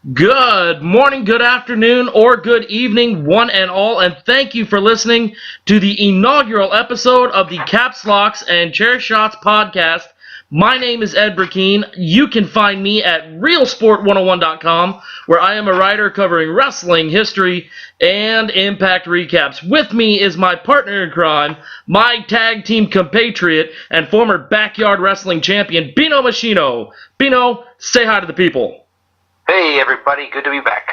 Good morning, good afternoon, or good evening, one and all, and thank you for listening to the inaugural episode of the Caps Locks and Chair Shots podcast. My name is Ed Burkeen. You can find me at realsport101.com, where I am a writer covering wrestling, history, and Impact recaps. With me is my partner in crime, my tag team compatriot, and former backyard wrestling champion, Bino Machino. Bino, say hi to the people. Hey everybody, good to be back.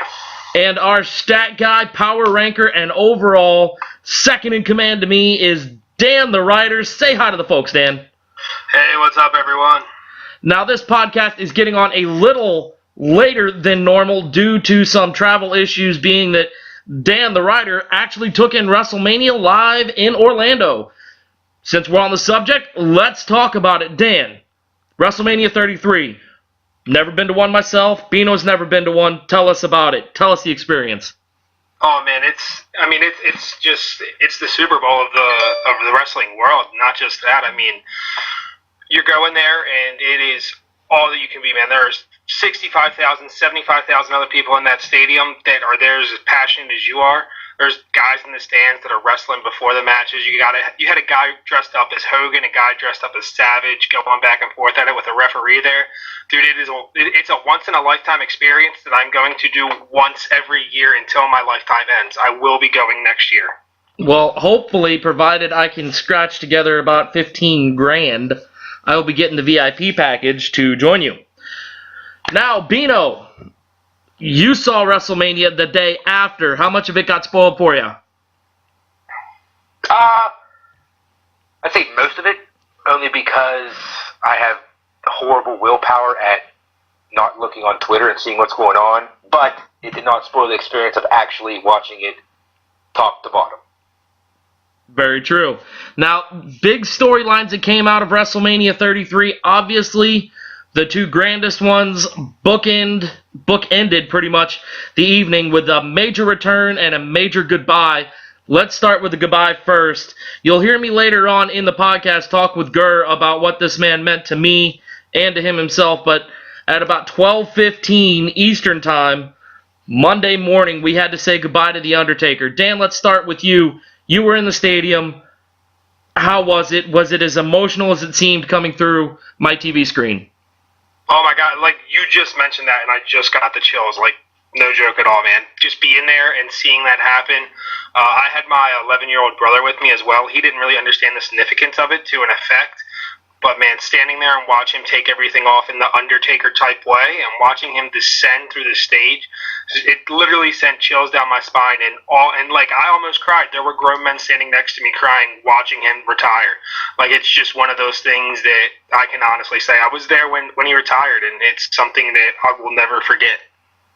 And our stat guy, power ranker, and overall second in command to me is Dan the Writer. Say hi to the folks, Dan. Hey, what's up everyone? Now this podcast is getting on a little later than normal due to some travel issues, being that Dan the Writer actually took in Wrestlemania live in Orlando. Since we're on the subject, let's talk about it. Dan, WrestleMania 33. Never been to one myself. Bino's never been to one. Tell us about it. Tell us the experience. Oh man, it's the Super Bowl of the wrestling world. Not just that. I mean, you're going there and it is all that you can be, man. There's 65,000, 75,000 other people in that stadium that are there as passionate as you are. There's guys in the stands that are wrestling before the matches. You had a guy dressed up as Hogan, a guy dressed up as Savage, going back and forth at it with a referee there. Dude, it's a once-in-a-lifetime experience that I'm going to do once every year until my lifetime ends. I will be going next year. Well, hopefully, provided I can scratch together about $15,000, I will be getting the VIP package to join you. Now, Bino, you saw WrestleMania the day after. How much of it got spoiled for you? I'd say most of it, only because I have horrible willpower at not looking on Twitter and seeing what's going on, but it did not spoil the experience of actually watching it top to bottom. Very true. Now, big storylines that came out of WrestleMania 33, obviously the two grandest ones bookended pretty much the evening with a major return and a major goodbye. Let's start with the goodbye first. You'll hear me later on in the podcast talk with Gur about what this man meant to me and to him himself, but at about 12:15 Eastern Time, Monday morning, we had to say goodbye to The Undertaker. Dan, let's start with you. You were in the stadium. How was it? Was it as emotional as it seemed coming through my TV screen? Oh my God, like you just mentioned that and I just got the chills, like no joke at all, man. Just being there and seeing that happen. I had my 11-year-old brother with me as well. He didn't really understand the significance of it to an effect. But man, standing there and watching him take everything off in the Undertaker type way and watching him descend through the stage, it literally sent chills down my spine and I almost cried. There were grown men standing next to me crying, watching him retire. Like it's just one of those things that I can honestly say I was there when he retired, and it's something that I will never forget.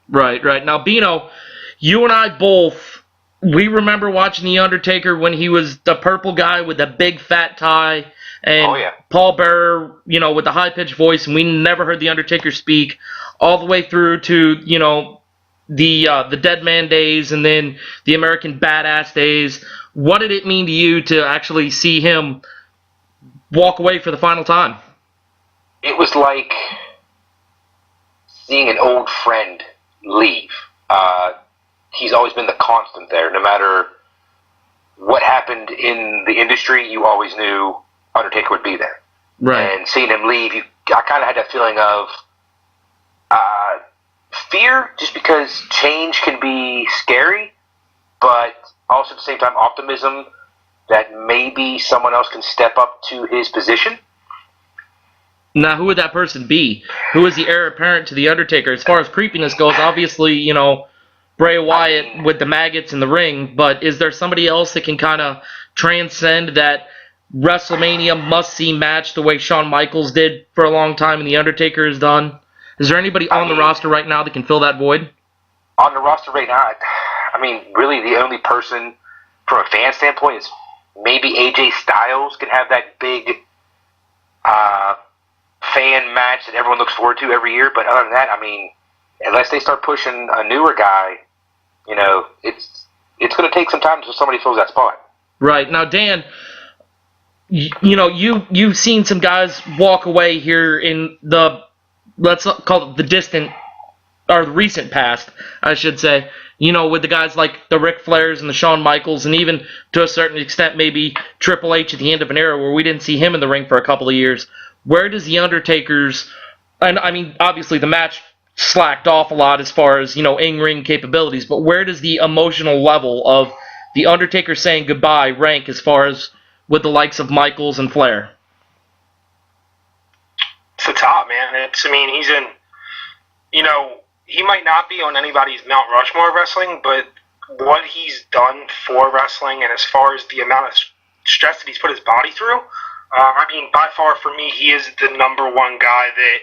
Right. Now, Bino, you and I both, we remember watching The Undertaker when he was the purple guy with the big fat tie. And Paul Bearer, with the high-pitched voice, and we never heard The Undertaker speak all the way through to, the Dead Man days and then the American Badass days. What did it mean to you to actually see him walk away for the final time? It was like seeing an old friend leave. He's always been the constant there. No matter what happened in the industry, you always knew Undertaker would be there. Right. And seeing him leave, I kind of had that feeling of fear, just because change can be scary, but also at the same time optimism that maybe someone else can step up to his position. Now, who would that person be? Who is the heir apparent to The Undertaker? As far as creepiness goes, obviously, Bray Wyatt with the maggots in the ring, but is there somebody else that can kind of transcend that WrestleMania must-see match the way Shawn Michaels did for a long time and The Undertaker has done? Is there anybody on the roster right now that can fill that void? On the roster right now, really the only person from a fan standpoint is maybe AJ Styles can have that big fan match that everyone looks forward to every year. But other than that, unless they start pushing a newer guy, it's going to take some time until somebody fills that spot. Right. Now, Dan, you've seen some guys walk away here in the, let's call it the distant or the recent past, I should say, with the guys like the Ric Flairs and the Shawn Michaels, and even to a certain extent maybe Triple H at the end of an era where we didn't see him in the ring for a couple of years, where does the Undertaker's, and I mean, obviously the match slacked off a lot as far as, in-ring capabilities, but where does the emotional level of the Undertaker saying goodbye rank as far as with the likes of Michaels and Flair? It's the top, man. He's in, he might not be on anybody's Mount Rushmore of wrestling, but what he's done for wrestling and as far as the amount of stress that he's put his body through, by far for me, he is the number one guy that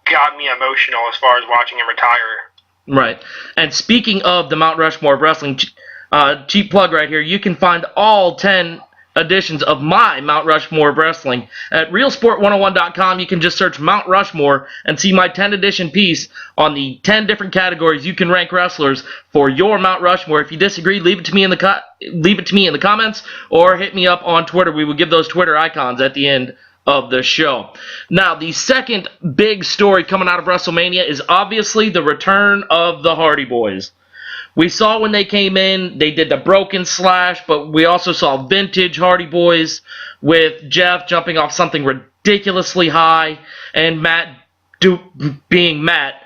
got me emotional as far as watching him retire. Right. And speaking of the Mount Rushmore of wrestling, cheap plug right here, you can find all 10 editions of my Mount Rushmore of wrestling at realsport101.com. You can just search Mount Rushmore and see my 10 edition piece on the 10 different categories you can rank wrestlers for your Mount Rushmore. If you disagree, leave it to me in the comments or hit me up on Twitter. We will give those Twitter icons at the end of the show. Now, the second big story coming out of WrestleMania is obviously the return of the Hardy Boys. We saw when they came in, they did the broken slash, but we also saw vintage Hardy Boys with Jeff jumping off something ridiculously high and Matt being Matt.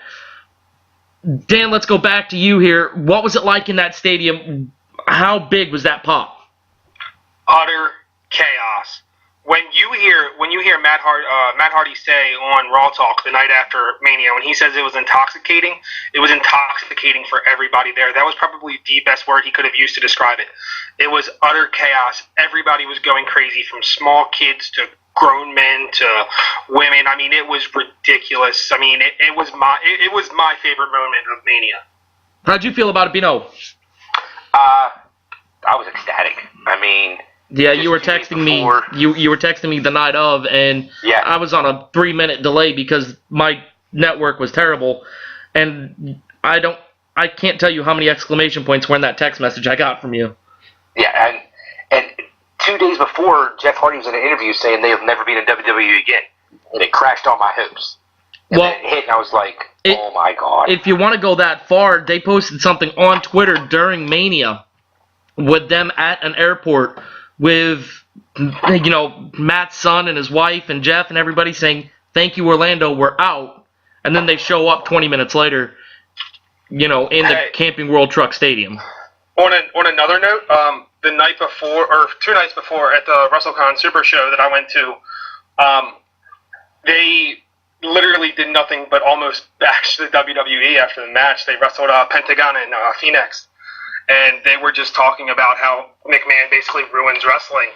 Dan, let's go back to you here. What was it like in that stadium? How big was that pop? Utter chaos. When you hear Matt Hardy say on Raw Talk the night after Mania, when he says it was intoxicating for everybody there. That was probably the best word he could have used to describe it. It was utter chaos. Everybody was going crazy, from small kids to grown men to women. It was ridiculous. It was my favorite moment of Mania. How'd you feel about it, Bino? I was ecstatic. Yeah, you were texting me. You were texting me the night of, and yeah. I was on a 3-minute delay because my network was terrible, and I can't tell you how many exclamation points were in that text message I got from you. Yeah, and 2 days before, Jeff Hardy was in an interview saying they'll never be in WWE again, and it crashed all my hopes. And then it hit, and I was like, oh my god. If you want to go that far, they posted something on Twitter during Mania with them at an airport with, Matt's son and his wife and Jeff and everybody saying, "Thank you, Orlando, we're out." And then they show up 20 minutes later, in the Camping World Truck Stadium. On another note, the night before, or 2 nights before, at the WrestleCon Super Show that I went to, they literally did nothing but almost bash the WWE after the match. They wrestled Pentagon and Phoenix. And they were just talking about how McMahon basically ruins wrestling.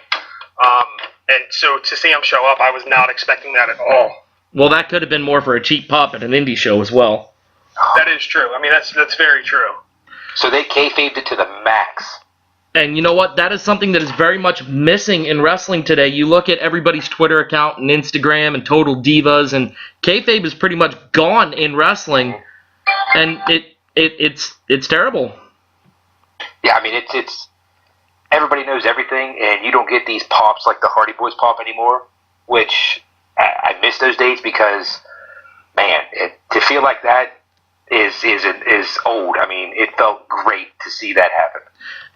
And so to see him show up, I was not expecting that at all. Well, that could have been more for a cheap pop at an indie show as well. That is true. That's very true. So they kayfabed it to the max. And you know what? That is something that is very much missing in wrestling today. You look at everybody's Twitter account and Instagram and Total Divas, and kayfabe is pretty much gone in wrestling. And it's terrible. Yeah, it's everybody knows everything, and you don't get these pops like the Hardy Boys pop anymore, which I miss those days because, man, to feel like that is old. It felt great to see that happen.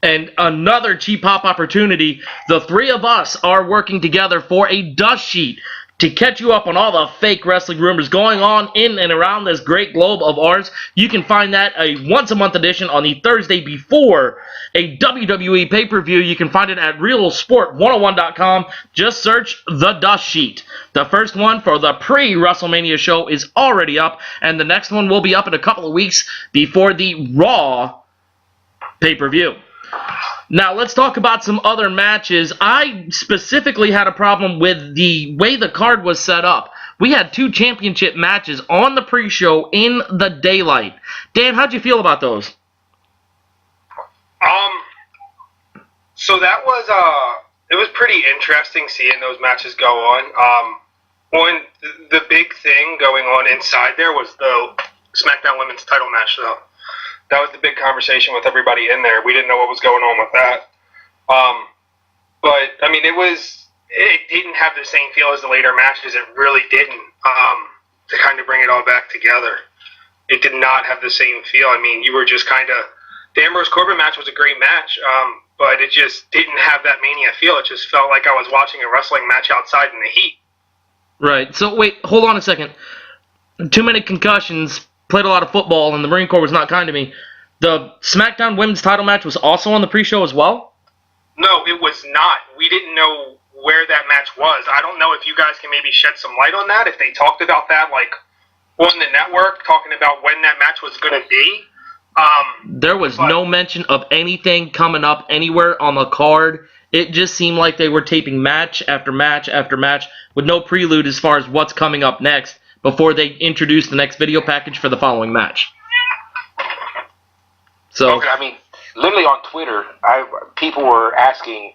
And another cheap pop opportunity, the three of us are working together for a dust sheet to catch you up on all the fake wrestling rumors going on in and around this great globe of ours. You can find that a once-a-month edition on the Thursday before a WWE pay-per-view. You can find it at realsport101.com. Just search The Dust Sheet. The first one for the pre-WrestleMania show is already up, and the next one will be up in a couple of weeks before the Raw pay-per-view. Now, let's talk about some other matches. I specifically had a problem with the way the card was set up. We had 2 championship matches on the pre-show in the daylight. Dan, how'd you feel about those? So that was it was pretty interesting seeing those matches go on. The big thing going on inside there was the SmackDown Women's title match, though. That was the big conversation with everybody in there. We didn't know what was going on with that. But it didn't have the same feel as the later matches. It really didn't. To kind of bring it all back together. it did not have the same feel. I mean, you were just kind of the Ambrose Corbin match was a great match, but it just didn't have that Mania feel. It just felt like I was watching a wrestling match outside in the heat. Right. So wait, hold on a second. Too many concussions. Played a lot of football, and the Marine Corps was not kind to me. The SmackDown Women's Title match was also on the pre-show as well? No, it was not. We didn't know where that match was. I don't know if you guys can maybe shed some light on that. If they talked about that, like on the network, talking about when that match was going to be. There was no mention of anything coming up anywhere on the card. It just seemed like they were taping match after match after match with no prelude as far as what's coming up next before they introduced the next video package for the following match. So, I mean, literally on Twitter, people were asking,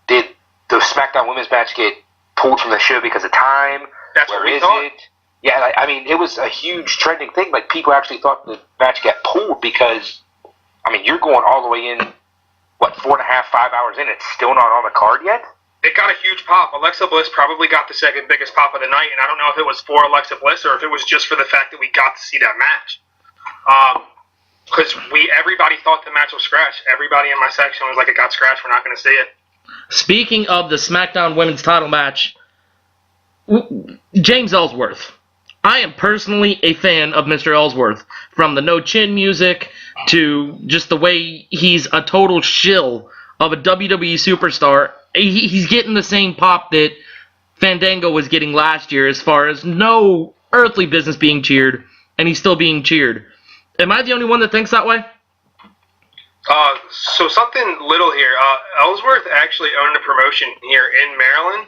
did the SmackDown Women's match get pulled from the show because of time? That's Where what we is thought. it? Yeah, I mean, it was a huge trending thing. Like, people actually thought the match got pulled because, I mean, you're going all the way in, 4.5, 5 hours in, it's still not on the card yet? It got a huge pop. Alexa Bliss probably got the second biggest pop of the night, and I don't know if it was for Alexa Bliss or if it was just for the fact that we got to see that match. Because everybody thought the match was scratched. Everybody in my section was like, it got scratched, we're not going to see it. speaking of the SmackDown Women's Title match, James Ellsworth. I am personally a fan of Mr. Ellsworth. From the no chin music to just the way he's a total shill of a WWE superstar. He's getting the same pop that Fandango was getting last year as far as no earthly business being cheered, and he's still being cheered. Am I the only one that thinks that way? So something little here. Ellsworth actually owned a promotion here in Maryland,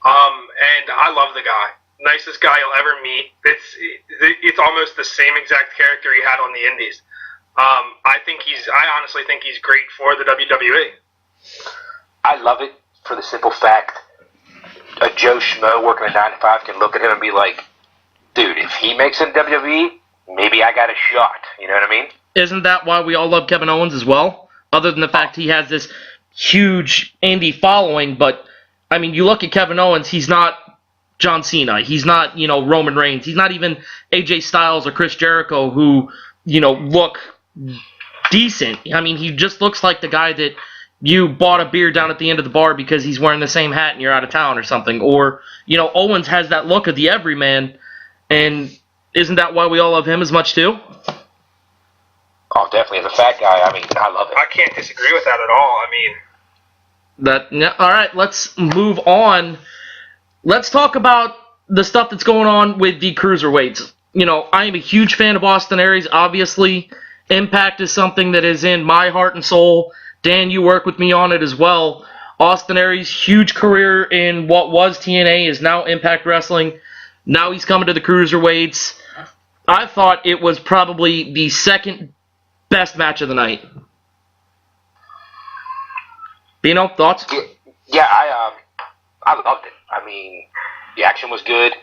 and I love the guy. Nicest guy you'll ever meet. It's almost the same exact character he had on the Indies. I honestly think he's great for the WWE. I love it for the simple fact a Joe Schmo working a 9 to 5 can look at him and be like, dude, if he makes it in WWE, maybe I got a shot. You know what I mean? Isn't that why we all love Kevin Owens as well? Other than the fact he has this huge indie following, but, I mean, you look at Kevin Owens, he's not John Cena. He's not, Roman Reigns. He's not even AJ Styles or Chris Jericho who, look decent. I mean, he just looks like the guy that you bought a beer down at the end of the bar because he's wearing the same hat and you're out of town or something. Or, Owens has that look of the everyman, and isn't that why we all love him as much too? Oh, definitely. As a fat guy, I mean, I love it. I can't disagree with that at all. All right, let's move on. Let's talk about the stuff that's going on with the cruiserweights. I am a huge fan of Austin Aries, obviously. Impact is something that is in my heart and soul. Dan, you work with me on it as well. Austin Aries, huge career in what was TNA, is now Impact Wrestling. Now he's coming to the cruiserweights. I thought it was probably the second best match of the night. Bino, thoughts? Yeah, I loved it. I mean, the action was good.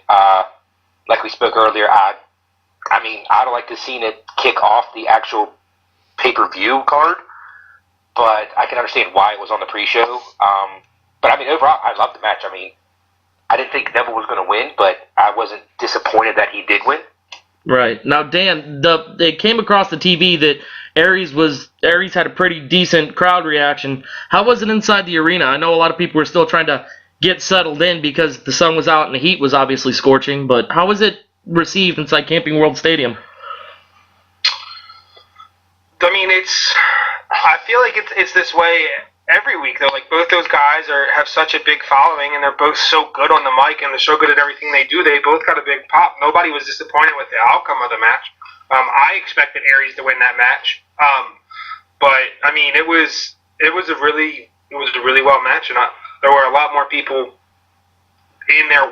Like we spoke earlier, I mean, I'd have liked to seen it kick off the actual pay-per-view card, but I can understand why it was on the pre-show. But I mean, overall, I loved the match. I mean, I didn't think Neville was going to win, but I wasn't disappointed that he did win. Right. Now, Dan, it came across the TV that Aries had a pretty decent crowd reaction. How was it inside the arena? I know a lot of people were still trying to get settled in because the sun was out and the heat was obviously scorching, but how was it received inside Camping World Stadium? I mean, I feel like it's this way every week, though. Like, both those guys have such a big following, and they're both so good on the mic, and they're so good at everything they do. They both got a big pop. Nobody was disappointed with the outcome of the match. I expected Aries to win that match, but I mean, it was a really well match, and there were a lot more people in there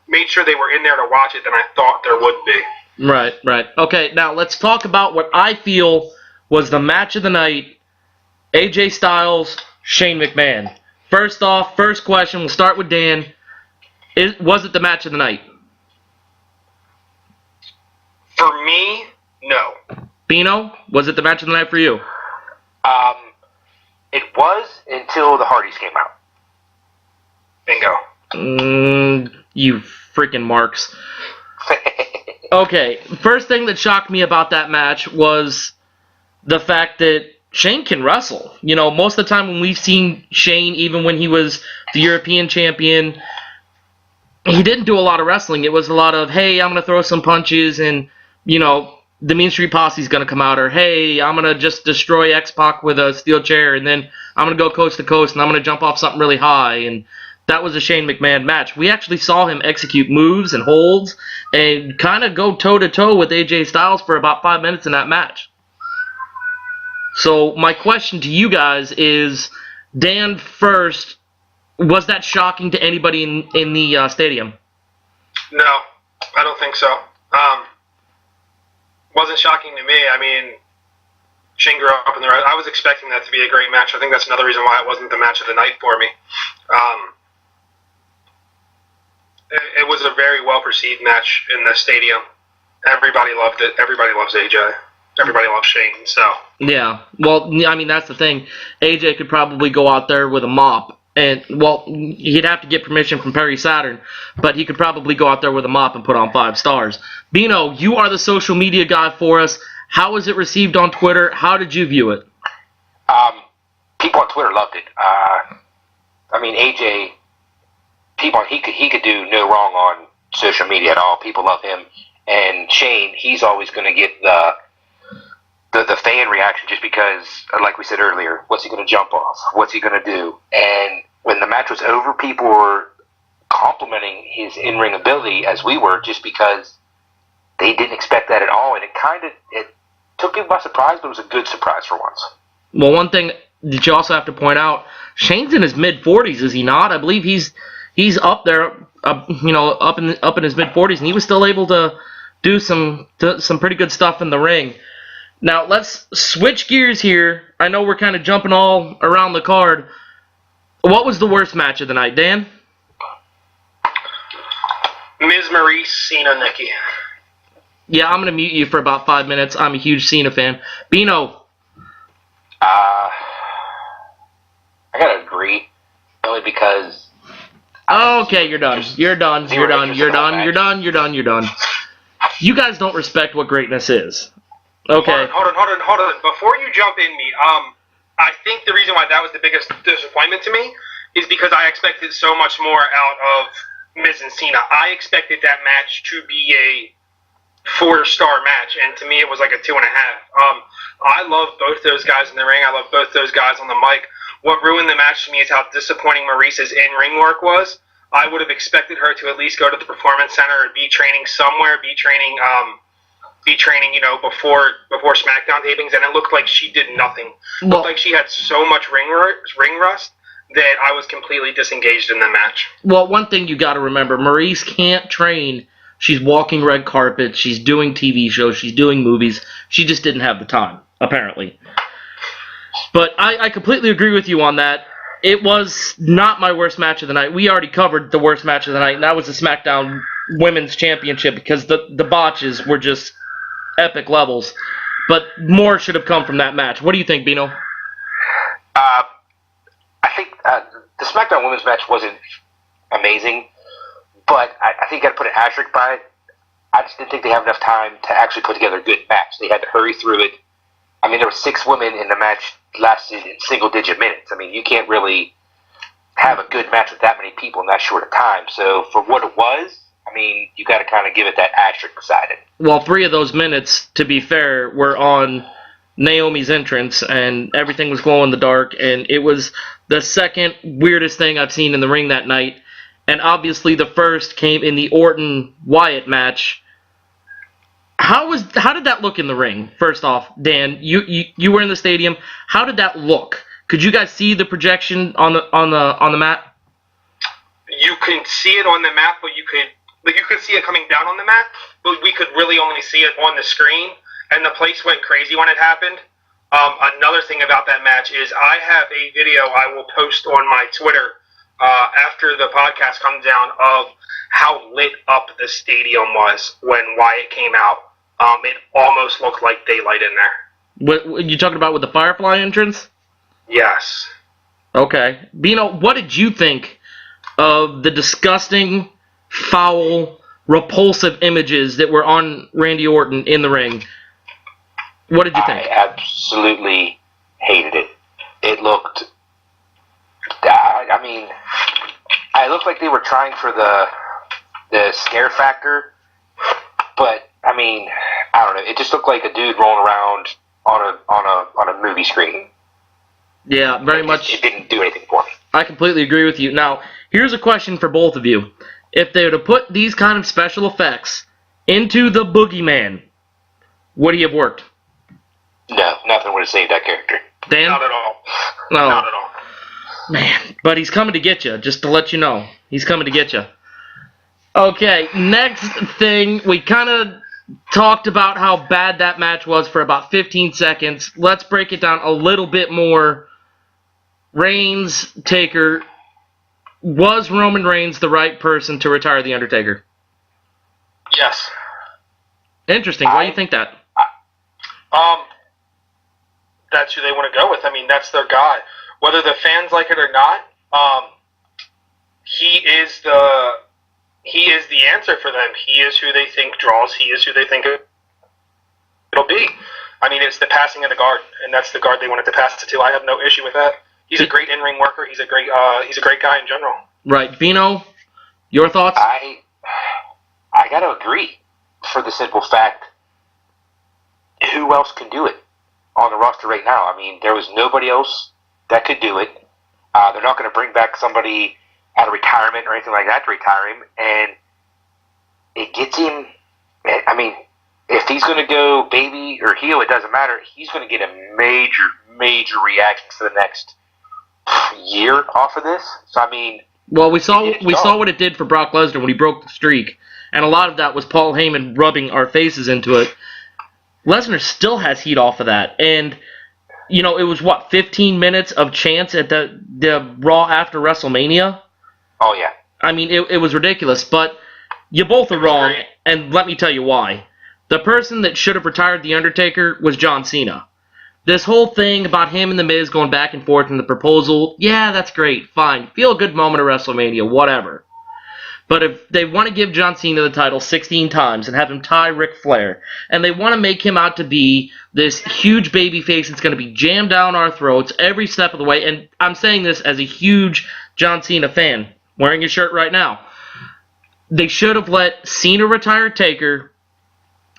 made sure they were in there to watch it than I thought there would be. Right. Okay, now let's talk about what I feel was the match of the night. AJ Styles, Shane McMahon. First off, first question, we'll start with Dan. Was it the match of the night? For me, no. Bino, was it the match of the night for you? It was until the Hardys came out. Bingo. You freaking marks. Okay, first thing that shocked me about that match was the fact that Shane can wrestle. You know, most of the time when we've seen Shane, even when he was the European champion, he didn't do a lot of wrestling. It was a lot of, hey, I'm going to throw some punches and, you know, the Mean Street Posse's going to come out, or hey, I'm going to just destroy X-Pac with a steel chair, and then I'm going to go coast to coast, and I'm going to jump off something really high, and that was a Shane McMahon match. We actually saw him execute moves and holds and kind of go toe-to-toe with AJ Styles for about 5 minutes in that match. So my question to you guys is, Dan first, was that shocking to anybody in the stadium? No, I don't think so. Wasn't shocking to me. I mean, Shane grew up in the I was expecting that to be a great match. I think that's another reason why it wasn't the match of the night for me. It was a very well-perceived match in the stadium. Everybody loved it. Everybody loves AJ. Everybody loves Shane, so. Yeah, well, I mean, that's the thing. AJ could probably go out there with a mop. And, well, he'd have to get permission from Perry Saturn, but he could probably go out there with a mop and put on 5 stars. Bino, you are the social media guy for us. How was it received on Twitter? How did you view it? People on Twitter loved it. I mean, AJ, he could do no wrong on social media at all. People love him. And Shane, he's always going to get the fan reaction just because, like we said earlier, what's he going to jump off? What's he going to do? And when the match was over, people were complimenting his in-ring ability as we were, just because they didn't expect that at all. And it took people by surprise, but it was a good surprise for once. Well, one thing that you also have to point out, Shane's in his mid-40s, is he not? I believe he's up there, up in his mid-40s, and he was still able to do some pretty good stuff in the ring. Now, let's switch gears here. I know we're kind of jumping all around the card. What was the worst match of the night, Dan? Ms. Maurice, Cena, Nikki. Yeah, I'm going to mute you for about 5 minutes. I'm a huge Cena fan. Bino? I got to agree, only because... Okay, you're done. You're done. You guys don't respect what greatness is. Okay. Hold on. Before you jump in me, I think the reason why that was the biggest disappointment to me is because I expected so much more out of Miz and Cena. I expected that match to be a 4-star match, and to me it was like a 2.5. I love both those guys in the ring. I love both those guys on the mic. What ruined the match to me is how disappointing Maurice's in-ring work was. I would have expected her to at least go to the Performance Center or be training somewhere, be training, before SmackDown tapings, and it looked like she did nothing. It looked like she had so much ring rust that I was completely disengaged in the match. Well, one thing you got to remember, Maurice can't train. She's walking red carpet. She's doing TV shows. She's doing movies. She just didn't have the time, apparently. But I completely agree with you on that. It was not my worst match of the night. We already covered the worst match of the night, and that was the SmackDown Women's Championship, because the botches were just epic levels. But more should have come from that match. What do you think, Bino? I think the SmackDown Women's match wasn't amazing, but I think you got to put an asterisk by it. I just didn't think they have enough time to actually put together a good match. They had to hurry through it. I mean, there were 6 women in the match, lasted in single-digit minutes. I mean, you can't really have a good match with that many people in that short a time. So for what it was, I mean, you got to kind of give it that asterisk beside it. Well, 3 of those minutes, to be fair, were on Naomi's entrance, and everything was glow in the dark, and it was the second weirdest thing I've seen in the ring that night. And obviously the first came in the Orton-Wyatt match. How did that look in the ring? First off, Dan, you were in the stadium. How did that look? Could you guys see the projection on the mat? You can see it on the map, but you could see it coming down on the mat, but we could really only see it on the screen, and the place went crazy when it happened. Another thing about that match is I have a video I will post on my Twitter after the podcast comes down of how lit up the stadium was when Wyatt came out. It almost looked like daylight in there. What you talking about with the Firefly entrance? Yes. Okay. Bino, what did you think of the disgusting, foul repulsive images that were on Randy Orton in the ring. What did you think? I absolutely hated it. It looked... it looked like they were trying for the scare factor, but, I don't know. It just looked like a dude rolling around on a movie screen. Yeah, very much. It didn't do anything for me. I completely agree with you. Now, here's a question for both of you. If they were to put these kind of special effects into the Boogeyman, would he have worked? No, nothing would have saved that character. Dan? Not at all. No. Not at all. Man, but he's coming to get you, just to let you know. He's coming to get you. Okay, next thing, we kind of talked about how bad that match was for about 15 seconds. Let's break it down a little bit more. Reigns, Taker. Was Roman Reigns the right person to retire The Undertaker? Yes. Interesting. Why do you think that? That's who they want to go with. That's their guy. Whether the fans like it or not, he is the answer for them. He is who they think draws. He is who they think it'll be. It's the passing of the guard, and that's the guard they wanted to pass it to. I have no issue with that. He's a great in-ring worker. He's a great guy in general. Right. Bino, your thoughts? I gotta agree, for the simple fact, who else can do it on the roster right now? There was nobody else that could do it. They're not going to bring back somebody out of retirement or anything like that to retire him, and it gets him. If he's going to go baby or heel, it doesn't matter. He's going to get a major reaction for the next year off of this. So well, we saw what it did for Brock Lesnar when he broke the streak, and a lot of that was Paul Heyman rubbing our faces into it. Lesnar still has heat off of that, and it was 15 minutes of chants at the Raw after WrestleMania. Oh yeah. It was ridiculous, but you both are wrong, and let me tell you why. The person that should have retired The Undertaker was John Cena. This whole thing about him and The Miz going back and forth in the proposal, yeah, that's great, fine. Feel a good moment of WrestleMania, whatever. But if they want to give John Cena the title 16 times and have him tie Ric Flair, and they want to make him out to be this huge babyface that's going to be jammed down our throats every step of the way, and I'm saying this as a huge John Cena fan, wearing his shirt right now, they should have let Cena retire Taker,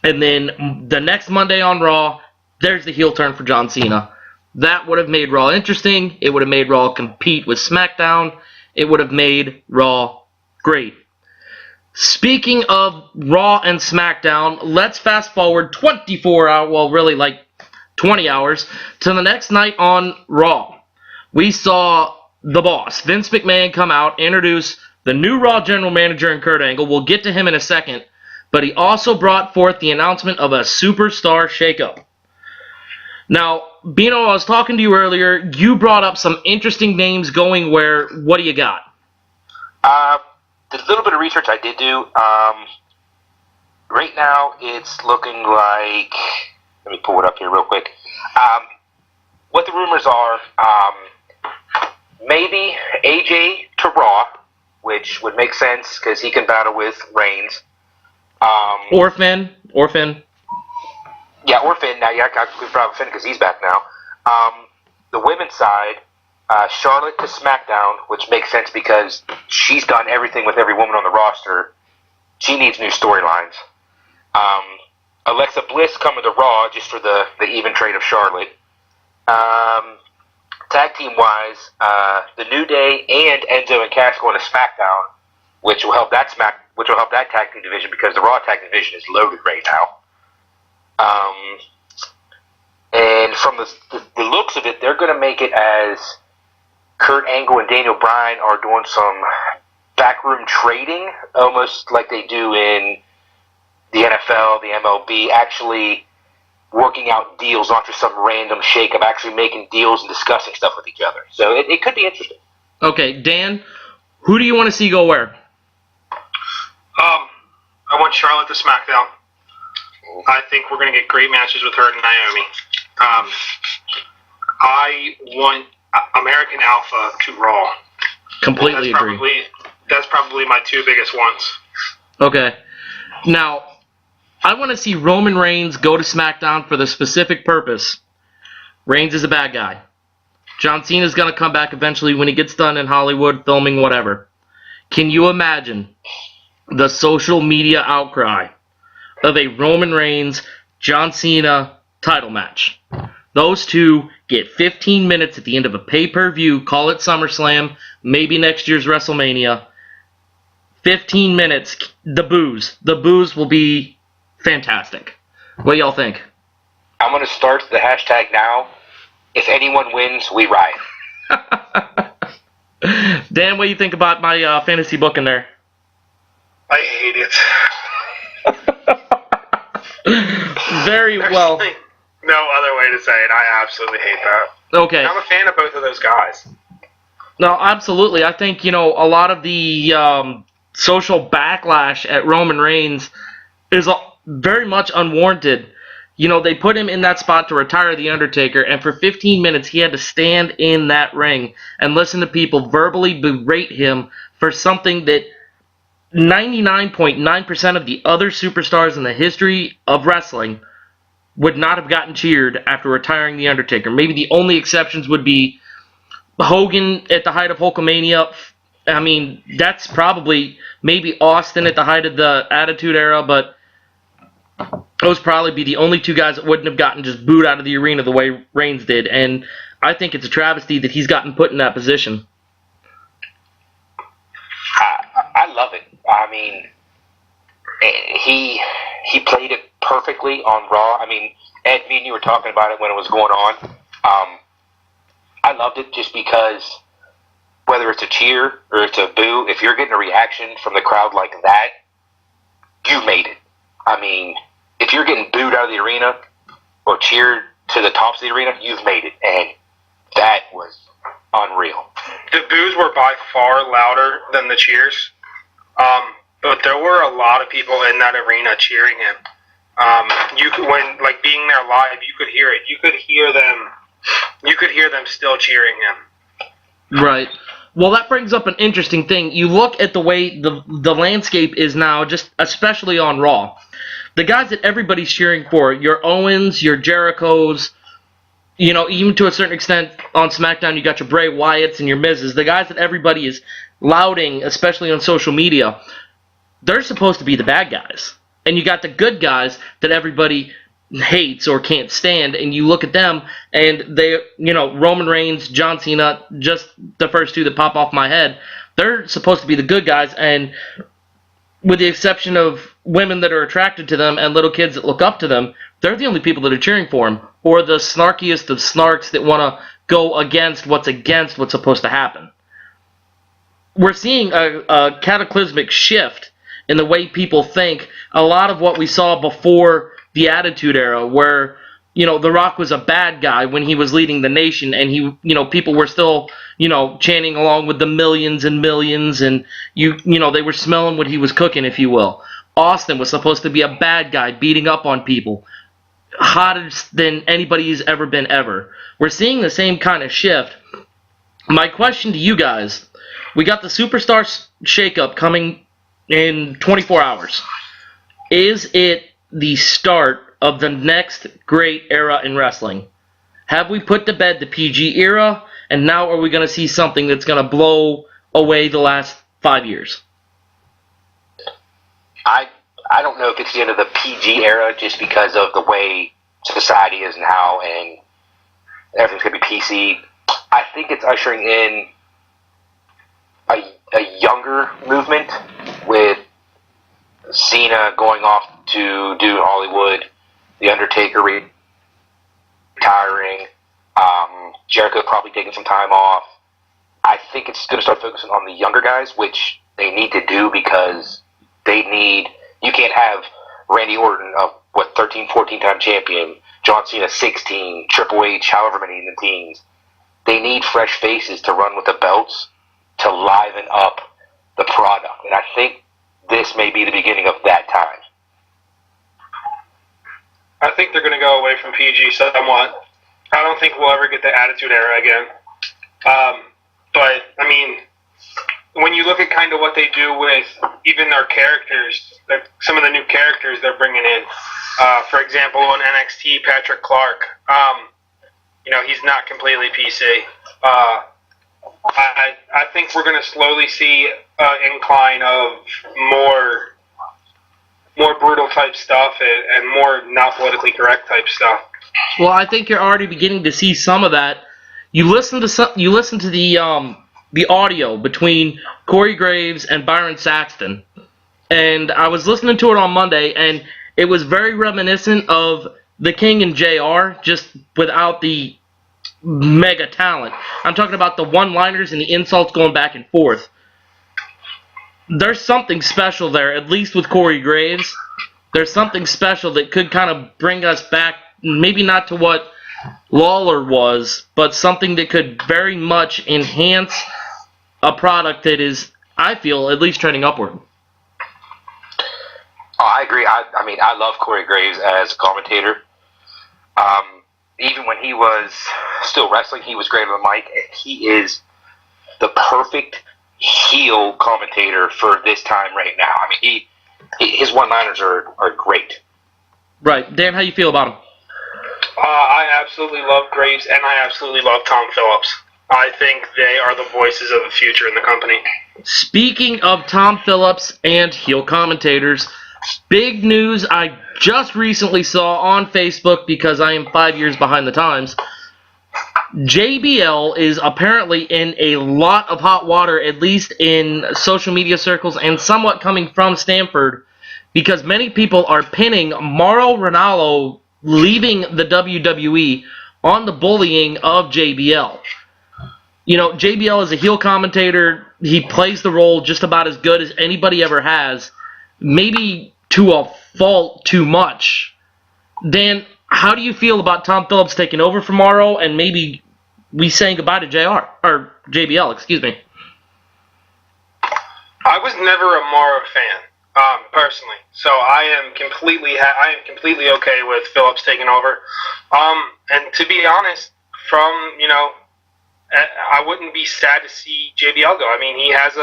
and then the next Monday on Raw, there's the heel turn for John Cena. That would have made Raw interesting. It would have made Raw compete with SmackDown. It would have made Raw great. Speaking of Raw and SmackDown, let's fast forward 24 hours, well, really 20 hours, to the next night on Raw. We saw the boss, Vince McMahon, come out, introduce the new Raw General Manager and Kurt Angle. We'll get to him in a second. But he also brought forth the announcement of a superstar shakeup. Now, Bino, I was talking to you earlier. You brought up some interesting names going where. What do you got? The little bit of research I did do, right now it's looking like, let me pull it up here real quick. What the rumors are, maybe AJ to Raw, which would make sense because he can battle with Reigns. Or Finn. Yeah, or Finn. Now, yeah, I could probably Finn because he's back now. The women's side, Charlotte to SmackDown, which makes sense because she's done everything with every woman on the roster. She needs new storylines. Alexa Bliss coming to Raw just for the even trade of Charlotte. Tag team wise, the New Day and Enzo and Cass going to SmackDown, which will help that tag team division because the Raw tag division is loaded right now. And from the looks of it, they're going to make it as Kurt Angle and Daniel Bryan are doing some backroom trading, almost like they do in the NFL, the MLB, actually working out deals, not just some random shake of actually making deals and discussing stuff with each other. So it could be interesting. Okay, Dan, who do you want to see go where? I want Charlotte to SmackDown. I think we're going to get great matches with her and Naomi. I want American Alpha to Raw. Completely agree. That's probably my two biggest ones. Okay. Now, I want to see Roman Reigns go to SmackDown for the specific purpose. Reigns is a bad guy. John Cena's going to come back eventually when he gets done in Hollywood filming whatever. Can you imagine the social media outcry of a Roman Reigns, John Cena title match? Those two get 15 minutes at the end of a pay-per-view, call it SummerSlam, maybe next year's WrestleMania. 15 minutes, the booze. The booze will be fantastic. What do y'all think? I'm going to start the hashtag now. If anyone wins, we riot. Dan, what do you think about my fantasy book in there? I hate it. Very well. There's no other way to say it. I absolutely hate that. Okay. I'm a fan of both of those guys. No, absolutely. I think, a lot of the social backlash at Roman Reigns is very much unwarranted. They put him in that spot to retire The Undertaker, and for 15 minutes he had to stand in that ring and listen to people verbally berate him for something that 99.9% of the other superstars in the history of wrestling would not have gotten cheered after retiring The Undertaker. Maybe the only exceptions would be Hogan at the height of Hulkamania. I mean, that's probably maybe Austin at the height of the Attitude Era, but those probably be the only two guys that wouldn't have gotten just booed out of the arena the way Reigns did. And I think it's a travesty that he's gotten put in that position. I love it. I mean, he played it perfectly on Raw. I mean, Ed, me and you were talking about it when it was going on. I loved it just because whether it's a cheer or it's a boo, if you're getting a reaction from the crowd like that, you made it. I mean, if you're getting booed out of the arena or cheered to the tops of the arena, you've made it. And that was unreal. The boos were by far louder than the cheers. But there were a lot of people in that arena cheering him. When being there live, you could hear it. You could hear them still cheering him. Right. Well, that brings up an interesting thing. You look at the way the landscape is now, just especially on Raw. The guys that everybody's cheering for, your Owens, your Jerichos, even to a certain extent on SmackDown, you got your Bray Wyatts and your Mizes. The guys that everybody is lauding, especially on social media, they're supposed to be the bad guys. And you got the good guys that everybody hates or can't stand, and you look at them, and they, Roman Reigns, John Cena, just the first two that pop off my head, they're supposed to be the good guys, and with the exception of women that are attracted to them and little kids that look up to them, they're the only people that are cheering for them, or the snarkiest of snarks that want to go against what's supposed to happen. We're seeing a cataclysmic shift in the way people think. A lot of what we saw before the Attitude Era, where The Rock was a bad guy when he was leading the nation, and people were still chanting along with the millions and millions, and they were smelling what he was cooking, if you will. Austin was supposed to be a bad guy beating up on people, hottest than anybody's ever been ever. We're seeing the same kind of shift. My question to you guys: we got the superstar shakeup coming in 24 hours. Is it the start of the next great era in wrestling? Have we put to bed the PG era, and now are we going to see something that's going to blow away the last 5 years? I don't know if it's the end of the PG era just because of the way society is now and everything's going to be PC. I think it's ushering in a younger movement with Cena going off to do Hollywood, The Undertaker retiring, Jericho probably taking some time off. I think it's going to start focusing on the younger guys, which they need to do because you can't have Randy Orton, 13, 14-time champion, John Cena 16, Triple H, however many in the teens. They need fresh faces to run with the belts to liven up the product. And I think this may be the beginning of that time. I think they're going to go away from PG somewhat. I don't think we'll ever get the Attitude Era again. But, I mean, when you look at kind of what they do with even their characters, some of the new characters they're bringing in. For example, on NXT, Patrick Clark. He's not completely PC. I think we're going to slowly see an incline of more brutal type stuff and more not politically correct type stuff. Well, I think you're already beginning to see some of that. You listen to the audio between Corey Graves and Byron Saxton, and I was listening to it on Monday, and it was very reminiscent of The King and JR, just without the mega talent. I'm talking about the one-liners and the insults going back and forth. There's something special there, at least with Corey Graves. There's something special that could kind of bring us back, maybe not to what Lawler was, but something that could very much enhance a product that is, I feel, at least trending upward. Oh, I agree. I mean, I love Corey Graves as a commentator. Even when he was still wrestling, he was great on the mic. He is the perfect heel commentator for this time right now. I mean, his one-liners are great. Right. Dan, how you feel about him? I absolutely love Graves, and I absolutely love Tom Phillips. I think they are the voices of the future in the company. Speaking of Tom Phillips and heel commentators, big news I just recently saw on Facebook because I am 5 years behind the times. JBL is apparently in a lot of hot water, at least in social media circles, and somewhat coming from Stanford, because many people are pinning Mauro Ranallo leaving the WWE on the bullying of JBL. JBL is a heel commentator. He plays the role just about as good as anybody ever has. Maybe to a fault too much. Dan, how do you feel about Tom Phillips taking over from Mauro and maybe we saying goodbye to JBL, excuse me? I was never a Mauro fan, personally. So I am completely okay with Phillips taking over. And to be honest, I wouldn't be sad to see JBL go. I mean, he has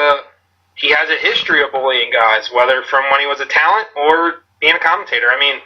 a history of bullying guys, whether from when he was a talent or being a commentator. I mean,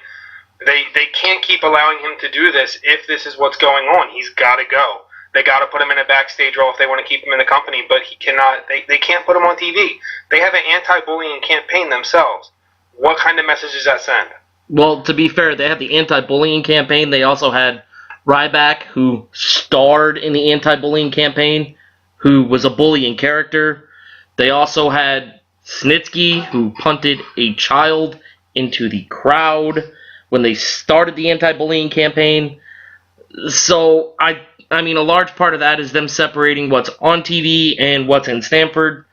they can't keep allowing him to do this if this is what's going on. He's got to go. They got to put him in a backstage role if they want to keep him in the company, but he cannot. They can't put him on TV. They have an anti-bullying campaign themselves. What kind of message does that send? Well, to be fair, they had the anti-bullying campaign. They also had Ryback, who starred in the anti-bullying campaign, who was a bullying character. They also had Snitsky, who punted a child into the crowd when they started the anti-bullying campaign. So, I mean, a large part of that is them separating what's on TV and what's in Stanford.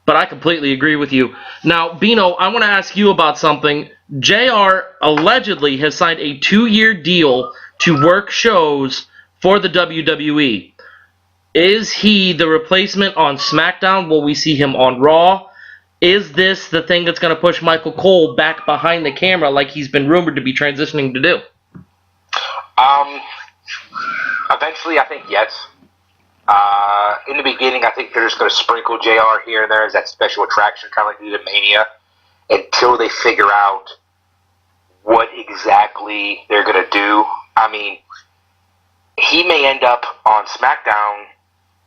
But I completely agree with you. Now, Bino, I want to ask you about something. JR allegedly has signed a 2-year deal to work shows for the WWE. Is he the replacement on SmackDown? Will we see him on Raw? Is this the thing that's going to push Michael Cole back behind the camera like he's been rumored to be transitioning to do? Eventually, I think yes. In the beginning, I think they're just going to sprinkle JR here and there as that special attraction, kind of like they did at Mania, until they figure out what exactly they're going to do. I mean, he may end up on SmackDown,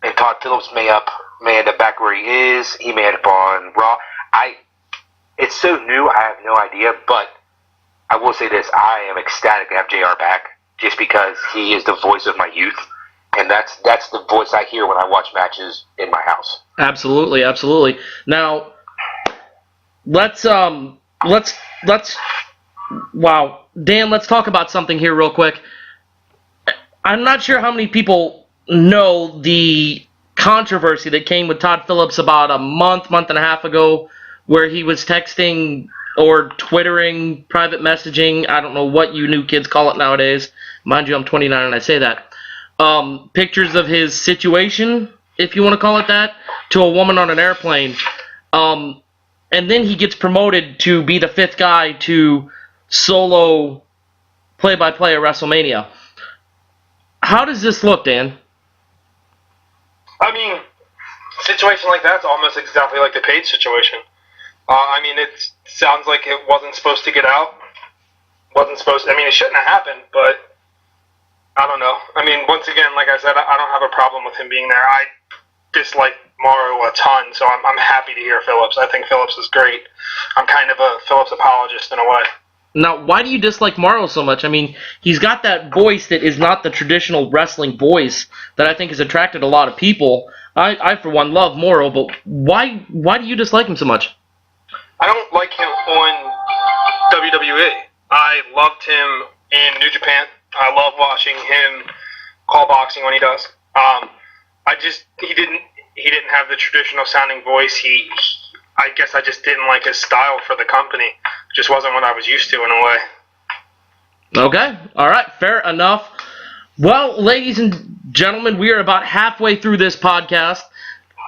and Todd Phillips may end up back where he is. He may end up on Raw. It's so new, I have no idea, but I will say this. I am ecstatic to have JR back just because he is the voice of my youth, and that's the voice I hear when I watch matches in my house. Absolutely, absolutely. Now, let's Dan, let's talk about something here real quick. I'm not sure how many people know the controversy that came with Todd Phillips about a month and a half ago, where he was texting or twittering, private messaging, I don't know what you new kids call it nowadays. Mind you, I'm 29 and I say that. Pictures of his situation, if you want to call it that, to a woman on an airplane. And then he gets promoted to be the 5th guy to solo play-by-play at WrestleMania. How does this look, Dan? I mean, situation like that's almost exactly like the Page situation. I mean, it sounds like it wasn't supposed to get out. I mean, it shouldn't have happened, but I don't know. I mean, once again, like I said, I don't have a problem with him being there. I dislike Morrow a ton, so I'm happy to hear Phillips. I think Phillips is great. I'm kind of a Phillips apologist in a way. Now, why do you dislike Morrow so much? I mean, he's got that voice that is not the traditional wrestling voice that I think has attracted a lot of people. I for one, love Morrow, but why do you dislike him so much? I don't like him on WWE. I loved him in New Japan. I love watching him call boxing when he does. He didn't have the traditional sounding voice. I guess I just didn't like his style for the company. Just wasn't what I was used to in a way. Okay, all right, fair enough. Well, ladies and gentlemen, we are about halfway through this podcast.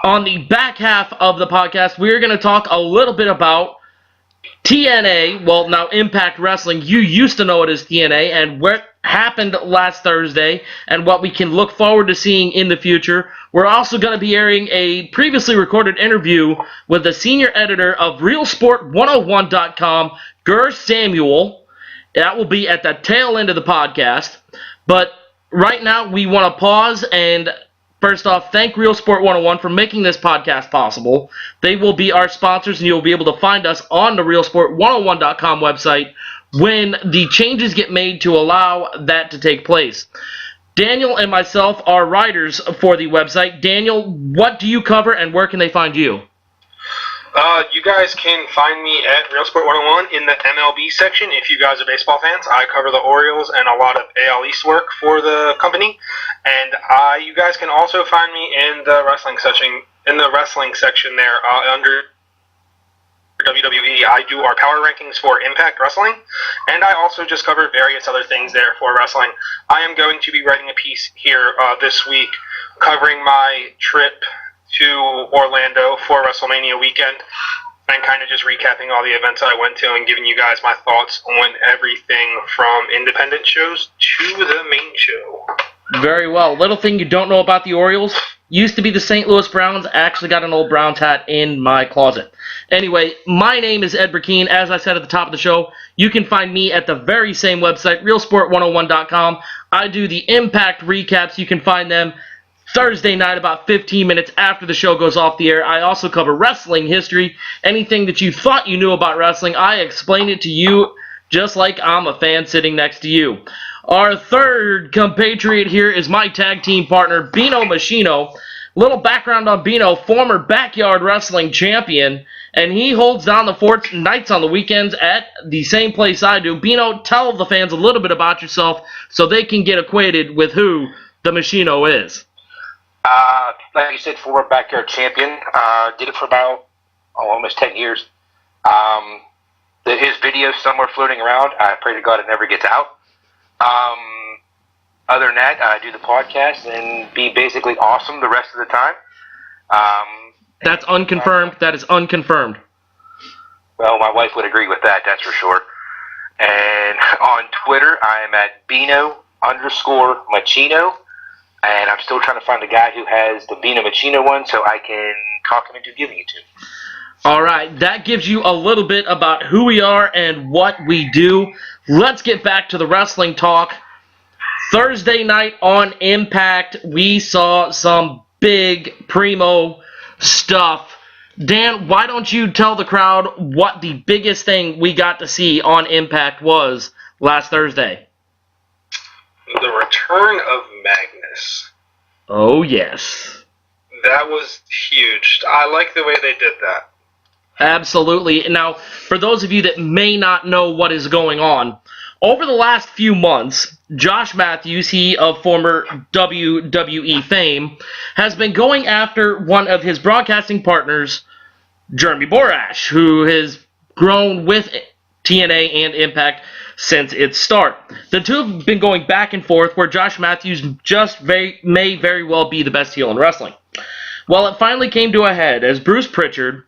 On the back half of the podcast, we're going to talk a little bit about TNA, well, now Impact Wrestling. You used to know it as TNA, and what happened last Thursday, and what we can look forward to seeing in the future. We're also going to be airing a previously recorded interview with the senior editor of RealSport101.com, Gur Samuel. That will be at the tail end of the podcast. But right now, we want to pause and first off, thank Real Sport 101 for making this podcast possible. They will be our sponsors, and you'll be able to find us on the RealSport101.com website when the changes get made to allow that to take place. Daniel and myself are writers for the website. Daniel, what do you cover, and where can they find you? You guys can find me at Real Sport 101 in the MLB section if you guys are baseball fans. I cover the Orioles and a lot of AL East work for the company. And you guys can also find me in the wrestling section there under WWE. I do our power rankings for Impact Wrestling, and I also just cover various other things there for wrestling. I am going to be writing a piece here this week covering my trip to Orlando for Wrestlemania weekend and kind of just recapping all the events I went to and giving you guys my thoughts on everything from independent shows to the main show. Very well. Little thing you don't know about the Orioles, used to be the St. Louis Browns. I actually got an old Browns hat in my closet. Anyway, my name is Ed Burkeen. As I said at the top of the show, you can find me at the very same website, realsport101.com. I do the Impact recaps. You can find them Thursday night about 15 minutes after the show goes off the air. I also cover wrestling history. Anything that you thought you knew about wrestling, I explain it to you just like I'm a fan sitting next to you. Our third compatriot here is my tag team partner, Bino Machino. Little background on Bino, former backyard wrestling champion, and he holds down the fort nights on the weekends at the same place I do. Bino, tell the fans a little bit about yourself so they can get acquainted with who the Machino is. Like you said, former backyard champion. Did it for about almost 10 years. His video's somewhere floating around. I pray to God it never gets out. Other than that, I do the podcast and be basically awesome the rest of the time. That's unconfirmed. That is unconfirmed. Well, my wife would agree with that, that's for sure. And on Twitter, I am at Bino_Machino. And I'm still trying to find the guy who has the Bino Machino one so I can talk him into giving it to him. All right, that gives you a little bit about who we are and what we do. Let's get back to the wrestling talk. Thursday night on Impact, we saw some big primo stuff. Dan, why don't you tell the crowd what the biggest thing we got to see on Impact was last Thursday? The return of Magnus. Oh, yes. That was huge. I like the way they did that. Absolutely. Now, for those of you that may not know what is going on, over the last few months, Josh Matthews, he of former WWE fame, has been going after one of his broadcasting partners, Jeremy Borash, who has grown with TNA and Impact since its start. The two have been going back and forth where Josh Matthews may very well be the best heel in wrestling. Well, it finally came to a head as Bruce Pritchard,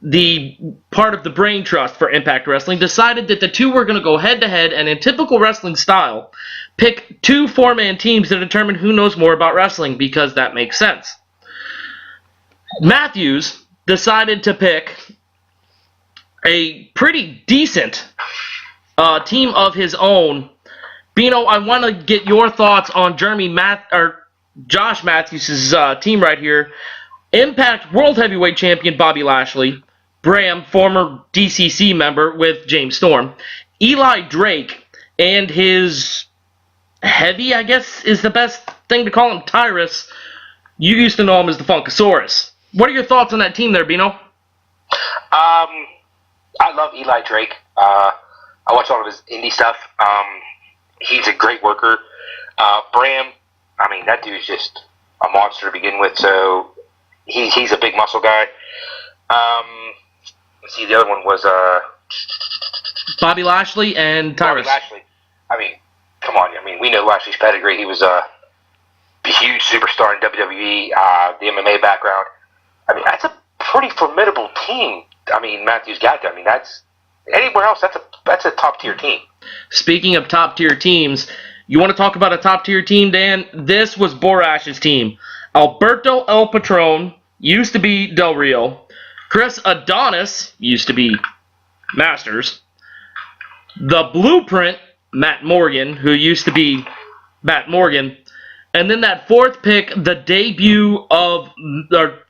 the part of the brain trust for Impact Wrestling, decided that the two were going to go head-to-head and in typical wrestling style, pick two four-man teams to determine who knows more about wrestling, because that makes sense. Matthews decided to pick a pretty decent team of his own. Bino, I want to get your thoughts on Josh Matthews' team right here. Impact World Heavyweight Champion Bobby Lashley, Bram, former DCC member with James Storm, Eli Drake, and his heavy, I guess is the best thing to call him, Tyrus. You used to know him as the Funkasaurus. What are your thoughts on that team there, Bino? I love Eli Drake. I watch all of his indie stuff. He's a great worker. Bram, I mean, that dude's just a monster to begin with, so he's a big muscle guy. Let's see, the other one was Bobby Lashley and Tyrus. Bobby Lashley. I mean, come on. I mean, we know Lashley's pedigree. He was a huge superstar in WWE, the MMA background. I mean, that's a pretty formidable team. I mean, Matthews got there. I mean, that's anywhere else. That's a top tier team. Speaking of top tier teams, you want to talk about a top tier team, Dan? This was Borash's team. Alberto El Patron used to be Del Rio. Chris Adonis used to be Masters. The Blueprint, Matt Morgan, who used to be Matt Morgan. And then that fourth pick, the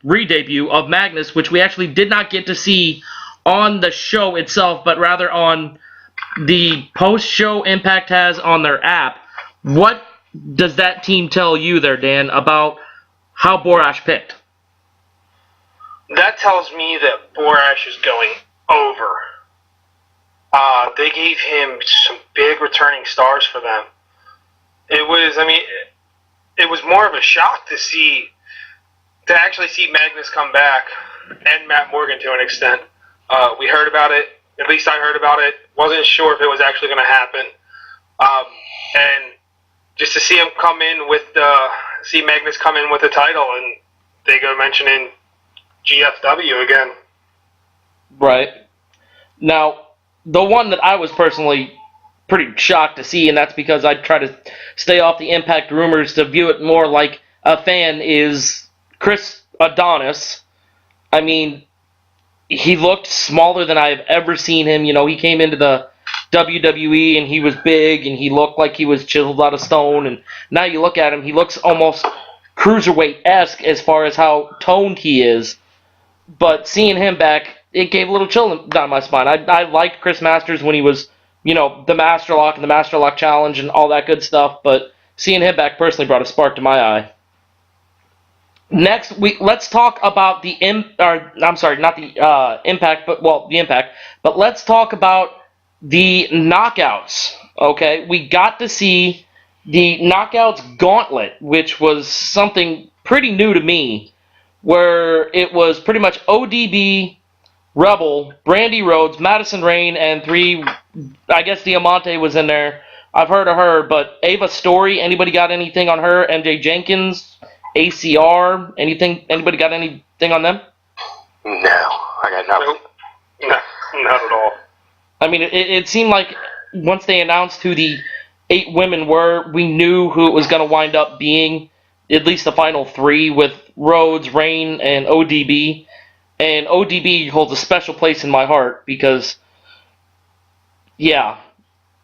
re-debut of Magnus, which we actually did not get to see on the show itself, but rather on the post-show Impact has on their app. What does that team tell you there, Dan, about how Borash picked? That tells me that Borash is going over. They gave him some big returning stars for them. It was more of a shock to actually see Magnus come back, and Matt Morgan to an extent. We heard about it. At least I heard about it. Wasn't sure if it was actually going to happen. And just to see him see Magnus come in with the title, and they go mentioning GFW again. Right. Now, the one that I was personally pretty shocked to see, and that's because I try to stay off the Impact rumors to view it more like a fan, is Chris Adonis. I mean, he looked smaller than I've ever seen him. You know, he came into the WWE and he was big and he looked like he was chiseled out of stone. And now you look at him, he looks almost cruiserweight-esque as far as how toned he is. But seeing him back, it gave a little chill down my spine. I liked Chris Masters when he was, you know, the Master Lock and the Master Lock Challenge and all that good stuff. But seeing him back personally brought a spark to my eye. Next, let's talk about the Impact, but let's talk about the knockouts. Okay, we got to see the knockouts gauntlet, which was something pretty new to me, where it was pretty much ODB, Rebel, Brandy Rhodes, Madison Rayne, and three. I guess Diamante was in there. I've heard of her, but Ava Story. Anybody got anything on her? MJ Jenkins. ACR, anything? Anybody got anything on them? No, I got nothing. Nope. No, not at all. I mean, it seemed like once they announced who the 8 women were, we knew who it was going to wind up being, at least the final 3, with Rhodes, Rain, and ODB. And ODB holds a special place in my heart because, yeah.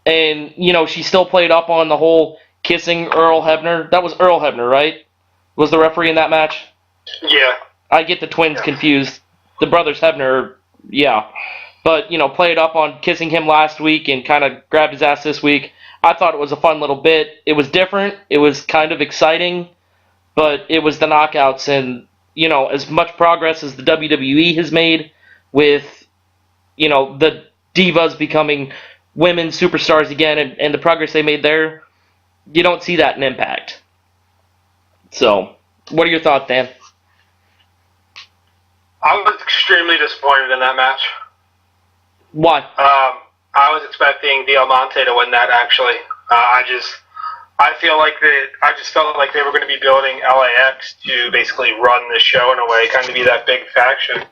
And, you know, she still played up on the whole kissing Earl Hebner. That was Earl Hebner, right? Was the referee in that match? Yeah. I get the twins confused. The brothers Hebner, yeah. But, you know, played up on kissing him last week and kind of grabbed his ass this week. I thought it was a fun little bit. It was different. It was kind of exciting. But it was the knockouts. And, you know, as much progress as the WWE has made with, you know, the divas becoming women superstars again and the progress they made there, you don't see that in Impact. So, what are your thoughts, Dan? I was extremely disappointed in that match. Why? I was expecting Diamante to win that, actually. I just felt like they were going to be building LAX to basically run the show in a way, kind of be that big faction.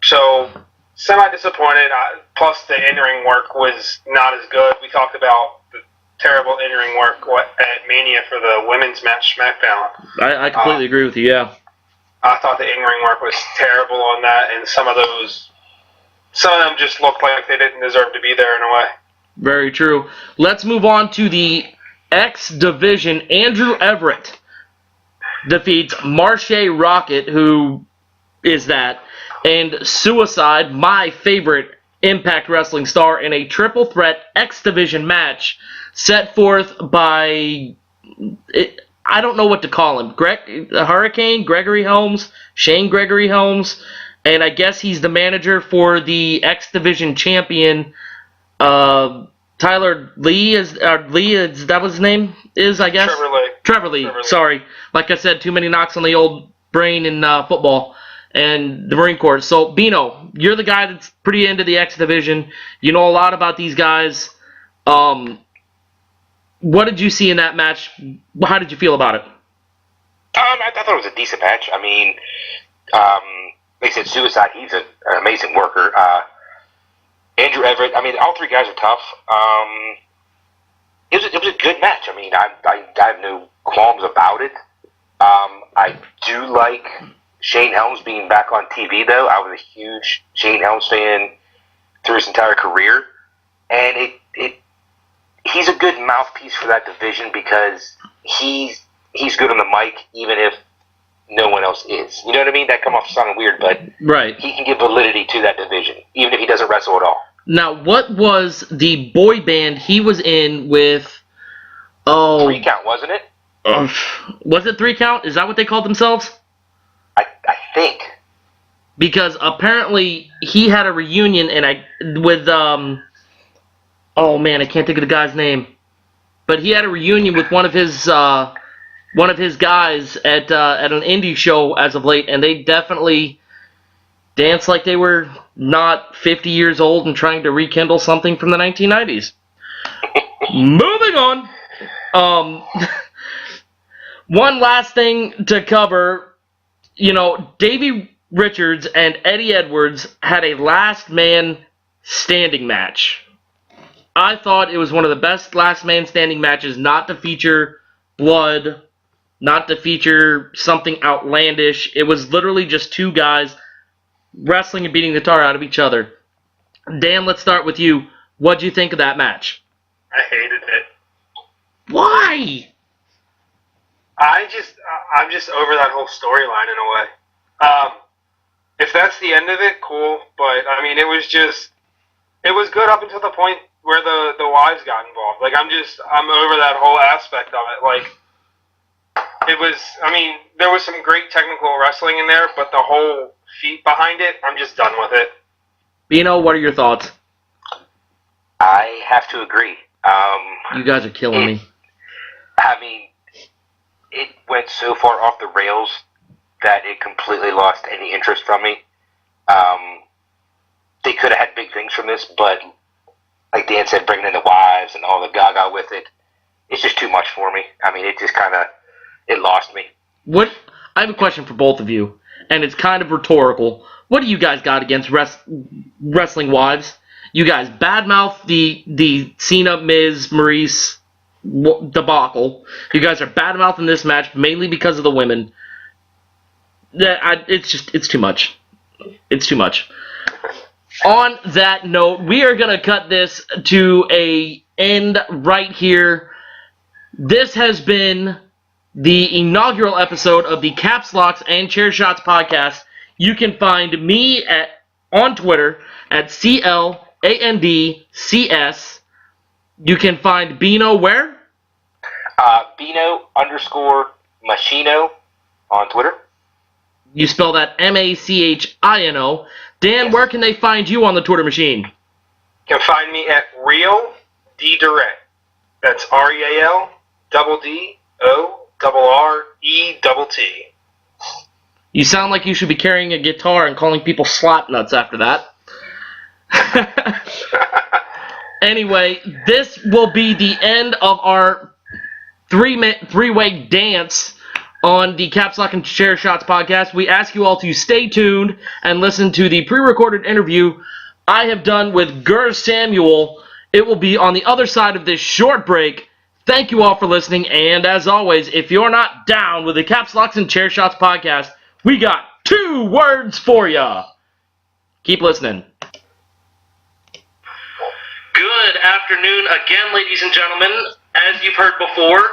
So, semi-disappointed. Plus, the in-ring work was not as good. We talked about the terrible in-ring work at Mania for the women's match SmackDown. I completely agree with you, yeah. I thought the in-ring work was terrible on that, and some of them just looked like they didn't deserve to be there in a way. Very true. Let's move on to the X Division. Andrew Everett defeats Marshe Rockett, who is that, and Suicide, my favorite Impact Wrestling star, in a triple threat X Division match set forth by, I don't know what to call him, Hurricane, Gregory Holmes, Shane Gregory Holmes, and I guess he's the manager for the X Division champion, Tyler Lee, is that what his name is, I guess? Trevor Lee. Sorry. Like I said, too many knocks on the old brain in football and the Marine Corps. So, Bino, you're the guy that's pretty into the X Division. You know a lot about these guys. What did you see in that match? How did you feel about it? I thought it was a decent match. I mean, like I said, Suicide, he's an amazing worker. Andrew Everett, I mean, all three guys are tough. It was a good match. I mean, I have no qualms about it. I do like Shane Helms being back on TV, though. I was a huge Shane Helms fan through his entire career. And he's a good mouthpiece for that division because he's good on the mic, even if no one else is. You know what I mean? That come off sounding weird, but right. He can give validity to that division, even if he doesn't wrestle at all. Now, what was the boy band he was in with? 3 Count, wasn't it? Was it 3 Count? Is that what they called themselves? I think. Because apparently he had a reunion with oh man, I can't think of the guy's name. But he had a reunion with one of his guys at an indie show as of late, and they definitely danced like they were not 50 years old and trying to rekindle something from the 1990s. Moving on. One last thing to cover. You know, Davey Richards and Eddie Edwards had a last man standing match. I thought it was one of the best last man standing matches, not to feature blood, not to feature something outlandish. It was literally just two guys wrestling and beating the tar out of each other. Dan, let's start with you. What'd you think of that match? I hated it. Why? I'm just over that whole storyline in a way. If that's the end of it, cool. But I mean, it was good up until the point where the wives got involved. Like I'm over that whole aspect of it. Like it was. I mean, there was some great technical wrestling in there, but the whole feat behind it, I'm just done with it. Bino, what are your thoughts? I have to agree. You guys are killing me. I mean, it went so far off the rails that it completely lost any interest from me. They could have had big things from this, but like Dan said, bringing in the wives and all the gaga with it, it's just too much for me. I mean, it just it lost me. I have a question for both of you, and it's kind of rhetorical. What do you guys got against wrestling wives? You guys badmouth the Cena, Miz, Maurice debacle. You guys are badmouthing this match mainly because of the women. It's too much. It's too much. On that note, we are going to cut this to a end right here. This has been the inaugural episode of the Caps Locks and Chair Shots podcast. You can find me on Twitter at CLANDCS. You can find Bino where? Bino_Machino on Twitter. You spell that Machino. Dan, where can they find you on the Twitter machine? You can find me at Real D Direct. That's REALDDORRET. You sound like you should be carrying a guitar and calling people slap nuts after that. Anyway, this will be the end of our three-way dance on the Caps Lock and Chair Shots podcast. We ask you all to stay tuned and listen to the pre-recorded interview I have done with Gur Samuel. It will be on the other side of this short break. Thank you all for listening, and as always, if you're not down with the Caps Locks and Chair Shots podcast, we got 2 words for ya. Keep listening. Good afternoon again, ladies and gentlemen. As you've heard before,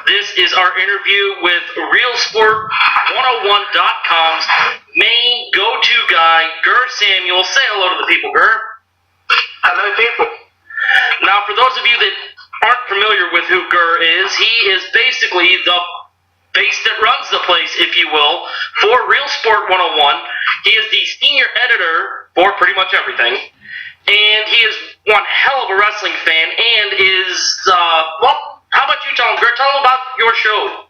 this is our interview with RealSport101.com's main go-to guy, Gur Samuel. Say hello to the people, Gur. Hello, people. Now, for those of you that aren't familiar with who Gur is, he is basically the face that runs the place, if you will, for Real Sport 101. He is the senior editor for pretty much everything. And he is one hell of a wrestling fan and is, well, how about you tell him, Gur? Tell him about your show.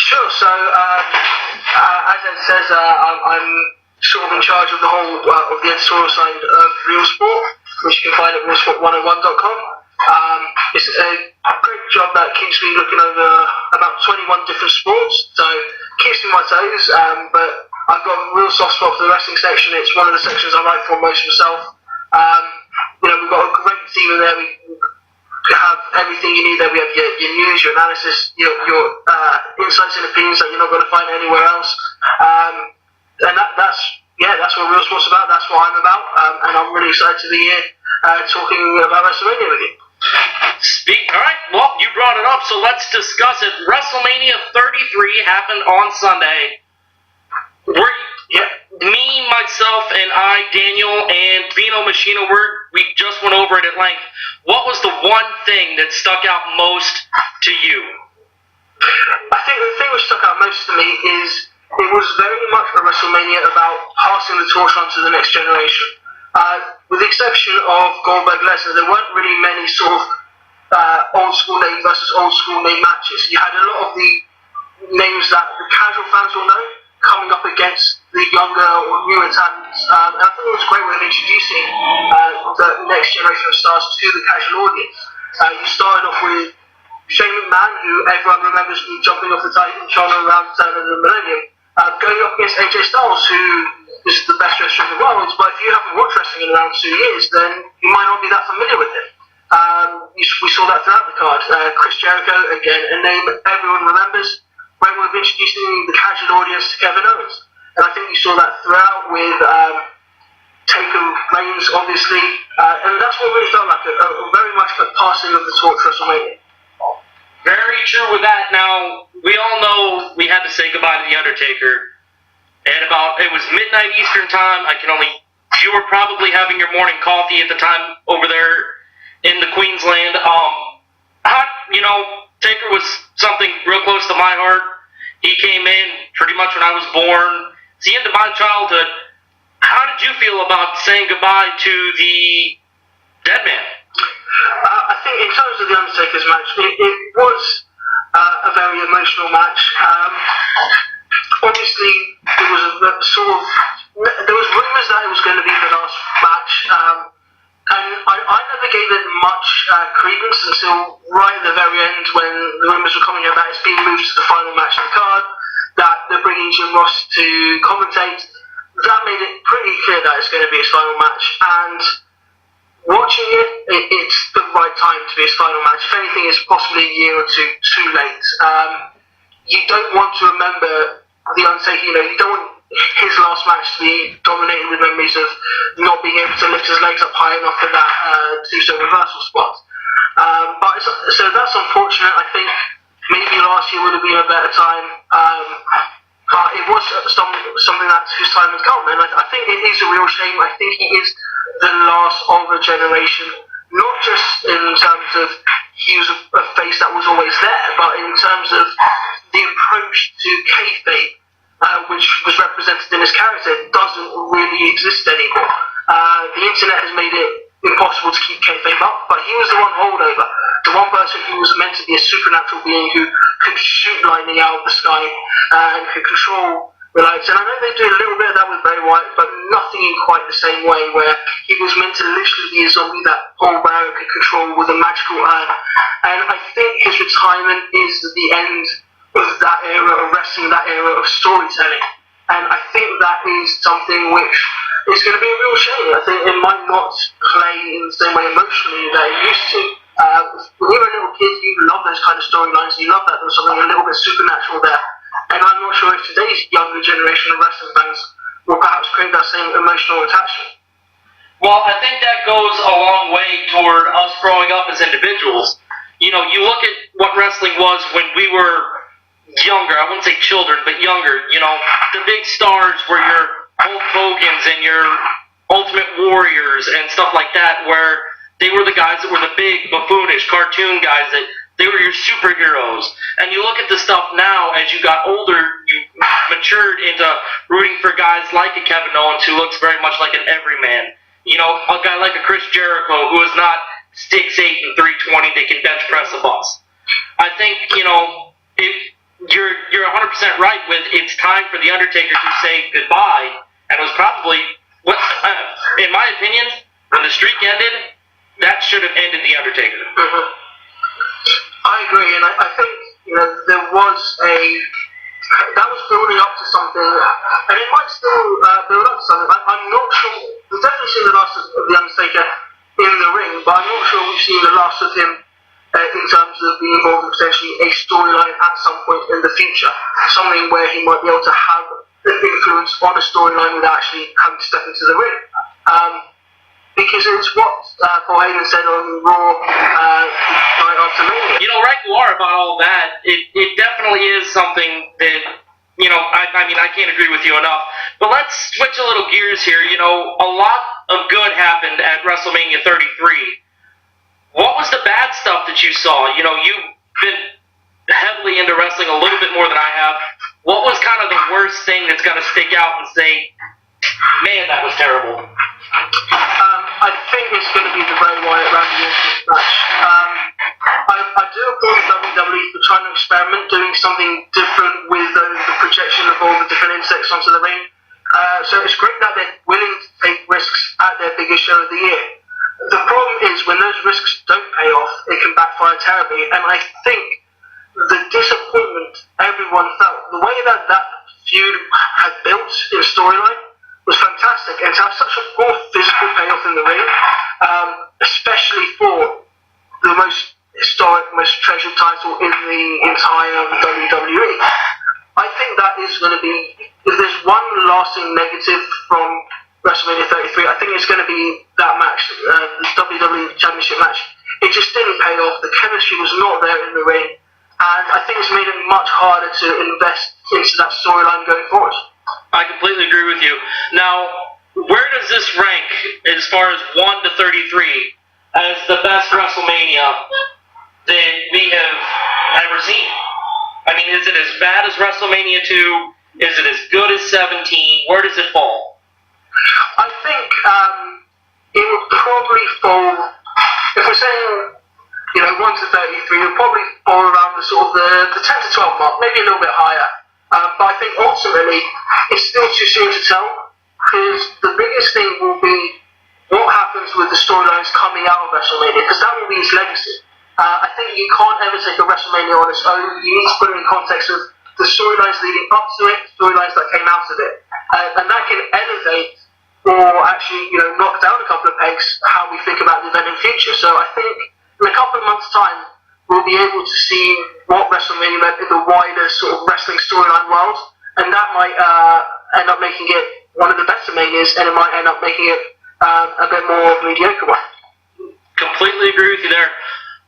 Sure, so, as it says, I'm sort of in charge of the whole, of the editorial side of Real Sport, which you can find at realsport101.com. It's a great job that keeps me looking over about 21 different sports, so keeps me on my toes, but I've got a real soft spot for the wrestling section. It's one of the sections I write for most myself. We've got a great team in there. We have everything you need there. We have your news, your analysis, your insights and opinions that you're not going to find anywhere else. And that's what Real Sport's about. That's what I'm about. And I'm really excited to be here talking about Wrestlemania with you. Alright, well, you brought it up, so let's discuss it. Wrestlemania 33 happened on Sunday. Me, myself, and I, Daniel, and Vino Machino, we just went over it at length. What was the one thing that stuck out most to you? I think the thing that stuck out most to me is it was very much a WrestleMania about passing the torch on to the next generation. With the exception of Goldberg Lesnar, there weren't really many sort of old school name versus old school name matches. You had a lot of the names that the casual fans will know coming up against the younger or newer talents. And I thought it was a great way of introducing the next generation of stars to the casual audience. You started off with Shane McMahon, who everyone remembers me jumping off the Titan around the turn of the millennium, going up against AJ Styles, who is the best wrestler in the world, but if you haven't watched wrestling in around 2 years, then you might not be that familiar with him. We saw that throughout the card. Chris Jericho, again, a name everyone remembers, when we were introducing the casual audience to Kevin Owens. And I think we saw that throughout with Taker Reigns, obviously, and that's what really felt like, a very much a passing of the torch for WrestleMania. Very true with that. Now, we all know we had to say goodbye to The Undertaker. And it was midnight Eastern time. You were probably having your morning coffee at the time over there in the Queensland. Taker was something real close to my heart. He came in pretty much when I was born. It's the end of my childhood. How did you feel about saying goodbye to the dead man? I think in terms of the Undertaker's match, it was a very emotional match. Obviously, there was there was rumours that it was going to be the last match, and I never gave it much credence until right at the very end when the rumours were coming about it's being moved to the final match of the card, that they're bringing Jim Ross to commentate. That made it pretty clear that it's going to be his final match, and watching it's the right time to be his final match. If anything, it's possibly a year or two too late. You don't want to remember the Undertaker, you don't want his last match to be dominated with memories of not being able to lift his legs up high enough for that two-step reversal spot. So that's unfortunate. I think maybe last year would have been a better time, but it was something whose time had come, and I think it is a real shame. I think he is the last of a generation, not just in terms of he was a face that was always there, but in terms of the approach to kayfabe, which was represented in his character, doesn't really exist anymore. The internet has made it impossible to keep kayfabe up, but he was the one holdover, the one person who was meant to be a supernatural being who could shoot lightning out of the sky and could control the lights. And I know they do a little bit of that with Bray Wyatt, but nothing in quite the same way, where he was meant to literally be a zombie that Paul Bearer could control with a magical urn. And I think his retirement is the end of that era of wrestling, that era of storytelling. And I think that is something which is going to be a real shame. I think it might not play in the same way emotionally that it used to. When you were a little kid, you love those kind of storylines. You love that there was something a little bit supernatural there. and I'm not sure if today's younger generation of wrestling fans will perhaps create that same emotional attachment. Well, I think that goes a long way toward us growing up as individuals. You know, you look at what wrestling was when we were younger. I wouldn't say children, but younger. You know, the big stars were your Hulk Hogan's and your Ultimate Warriors and stuff like that, where they were the guys that were the big, buffoonish, cartoon guys that they were your superheroes. And you look at the stuff now, as you got older, you matured into rooting for guys like a Kevin Owens, who looks very much like an everyman. You know, a guy like a Chris Jericho, who is not 6'8" and 320 that can bench press a bus. I think, you know, you're 100% right with it's time for The Undertaker to say goodbye, and it was probably, in my opinion, when the streak ended, that should have ended The Undertaker. Mm-hmm. I agree, and I think, you know, there was that was building up to something, and it might still build up to something. I'm not sure. We've definitely seen the last of The Undertaker in the ring, but I'm not sure we've seen the last of him in terms of being involved in potentially a storyline at some point in the future. Something where he might be able to have an influence on a storyline without actually having to step into the ring. Because it's what Paul Heyman said on Raw night after Mania. You know, right you are about all that. It definitely is something that, you know, I mean, I can't agree with you enough. But let's switch a little gears here. You know, a lot of good happened at WrestleMania 33. What was the bad stuff that you saw? You know, you've been heavily into wrestling a little bit more than I have. What was kind of the worst thing that's going to stick out and say, man, that was terrible? I think it's going to be the Bray Wyatt Randy Orton match. I do applaud WWE for trying to experiment, doing something different with the projection of all the different insects onto the ring. So it's great that they're willing to take risks at their biggest show of the year. The problem is when those risks don't pay off, it can backfire terribly. And I think the disappointment everyone felt, the way that feud had built in storyline, was fantastic, and to have such a more physical payoff in the ring, especially for the most historic, most treasured title in the entire WWE. I think that is going to be, if there's one lasting negative from WrestleMania 33, I think it's going to be that match, the WWE Championship match. It just didn't pay off, the chemistry was not there in the ring, and I think it's made it much harder to invest into that storyline going forward. I completely agree with you. Now, where does this rank as far as 1 to 33 as the best WrestleMania that we have ever seen? I mean, is it as bad as WrestleMania 2? Is it as good as 17? Where does it fall? I think it would probably fall, if we're saying, you know, 1 to 33, it would probably fall around the sort of the 10 to 12 mark, maybe a little bit higher. But I think ultimately, it's still too soon to tell, because the biggest thing will be what happens with the storylines coming out of WrestleMania, because that will be its legacy. I think you can't ever take a WrestleMania on its own. You need to put it in context of the storylines leading up to it, storylines that came out of it. And that can elevate or actually, you know, knock down a couple of pegs how we think about the event in future. So I think in a couple of months' time, we'll be able to see what WrestleMania meant in the wider sort of wrestling storyline world, and that might end up making it one of the better Manias, and it might end up making it a bit more mediocre one. Completely agree with you there.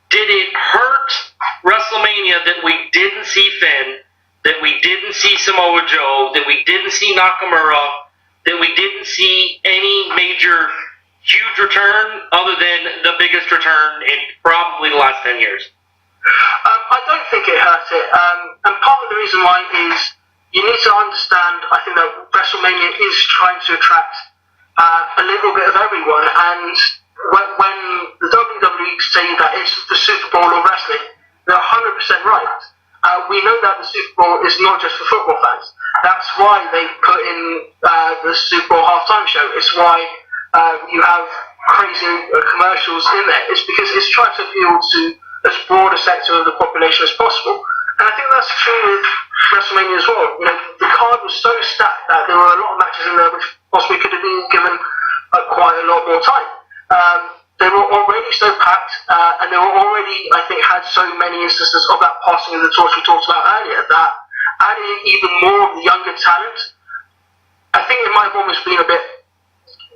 Did it hurt WrestleMania that we didn't see Finn, that we didn't see Samoa Joe, that we didn't see Nakamura, that we didn't see any major huge return other than the biggest return in probably the last 10 years? I don't think it hurt it, and part of the reason why is you need to understand, I think that WrestleMania is trying to attract a little bit of everyone, and when the WWE say that it's the Super Bowl of wrestling, they're 100% right. We know that the Super Bowl is not just for football fans. That's why they put in the Super Bowl halftime show. It's why you have crazy commercials in there. It's because it's trying to appeal to as broad a sector of the population as possible. And I think that's true with WrestleMania as well. You know, the card was so stacked that there were a lot of matches in there which possibly could have been given quite a lot more time. They were already so packed, and they were already, I think, had so many instances of that passing of the torch we talked about earlier, that adding even more of the younger talent, I think it might have almost been a bit,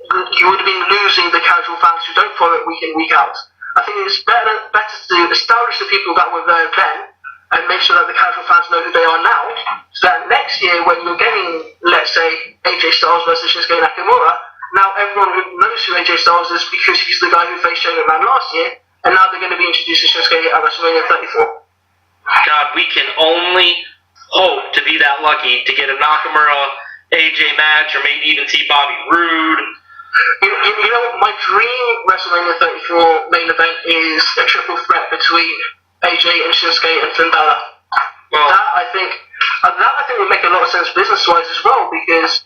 you would have been losing the casual fans who don't follow it week in, week out. I think it's better to establish the people that were there then and make sure that the casual fans know who they are now, so that next year when you're getting, let's say, AJ Styles versus Shinsuke Nakamura, now everyone knows who AJ Styles is because he's the guy who faced Shane McMahon last year, and now they're going to be introducing Shinsuke at WrestleMania 34. God, we can only hope to be that lucky to get a Nakamura AJ match, or maybe even see Bobby Roode. You know, my dream WrestleMania 34 main event is a triple threat between AJ and Shinsuke and Finn Balor. Well, That I think would make a lot of sense business-wise as well, because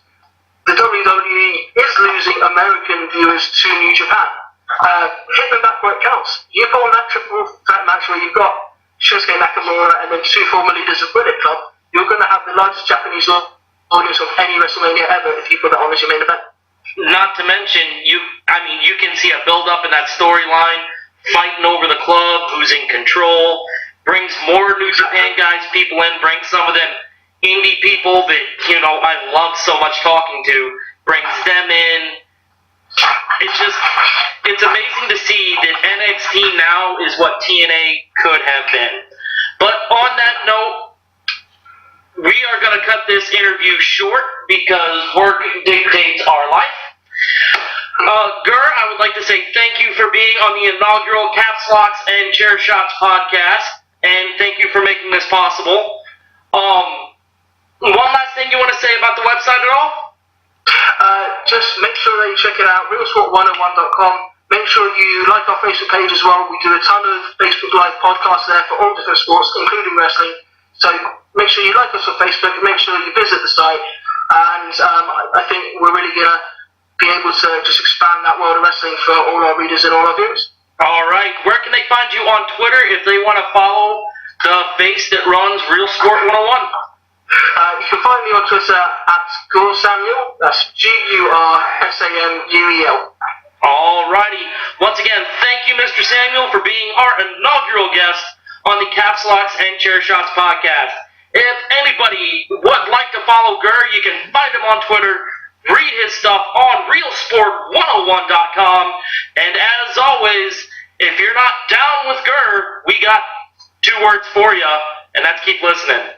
the WWE is losing American viewers to New Japan. Hit them back where it counts. You put on that triple threat match where you've got Shinsuke Nakamura and then two former leaders of Bullet Club, you're going to have the largest Japanese audience of any WrestleMania ever if you put that on as your main event. not to mention, you can see a build-up in that storyline, fighting over the club, who's in control, brings more New Japan guys, people in, brings some of them indie people that, I love so much talking to, brings them in. It's amazing to see that NXT now is what TNA could have been. But on that note, we are going to cut this interview short because work dictates our life. Gur, I would like to say thank you for being on the inaugural Caps Locks and Chair Shots podcast, and thank you for making this possible. One last thing you want to say about the website at all? Just make sure that you check it out, realsport101.com. Make sure you like our Facebook page as well. We do a ton of Facebook Live podcasts there for all different sports, including wrestling. So make sure you like us on Facebook and make sure you visit the site. And I think we're really going to be able to just expand that world of wrestling for all our readers and all our viewers. All right. Where can they find you on Twitter if they want to follow the face that runs Real Sport 101? You can find me on Twitter at Gur Samuel. That's GURSAMUEL. All righty. Once again, thank you, Mr. Samuel, for being our inaugural guest on the Caps Locks and Chair Shots podcast. If anybody would like to follow Gur, you can find him on Twitter. Read his stuff on realsport101.com. And as always, if you're not down with Gur, we got two words for you, and that's keep listening.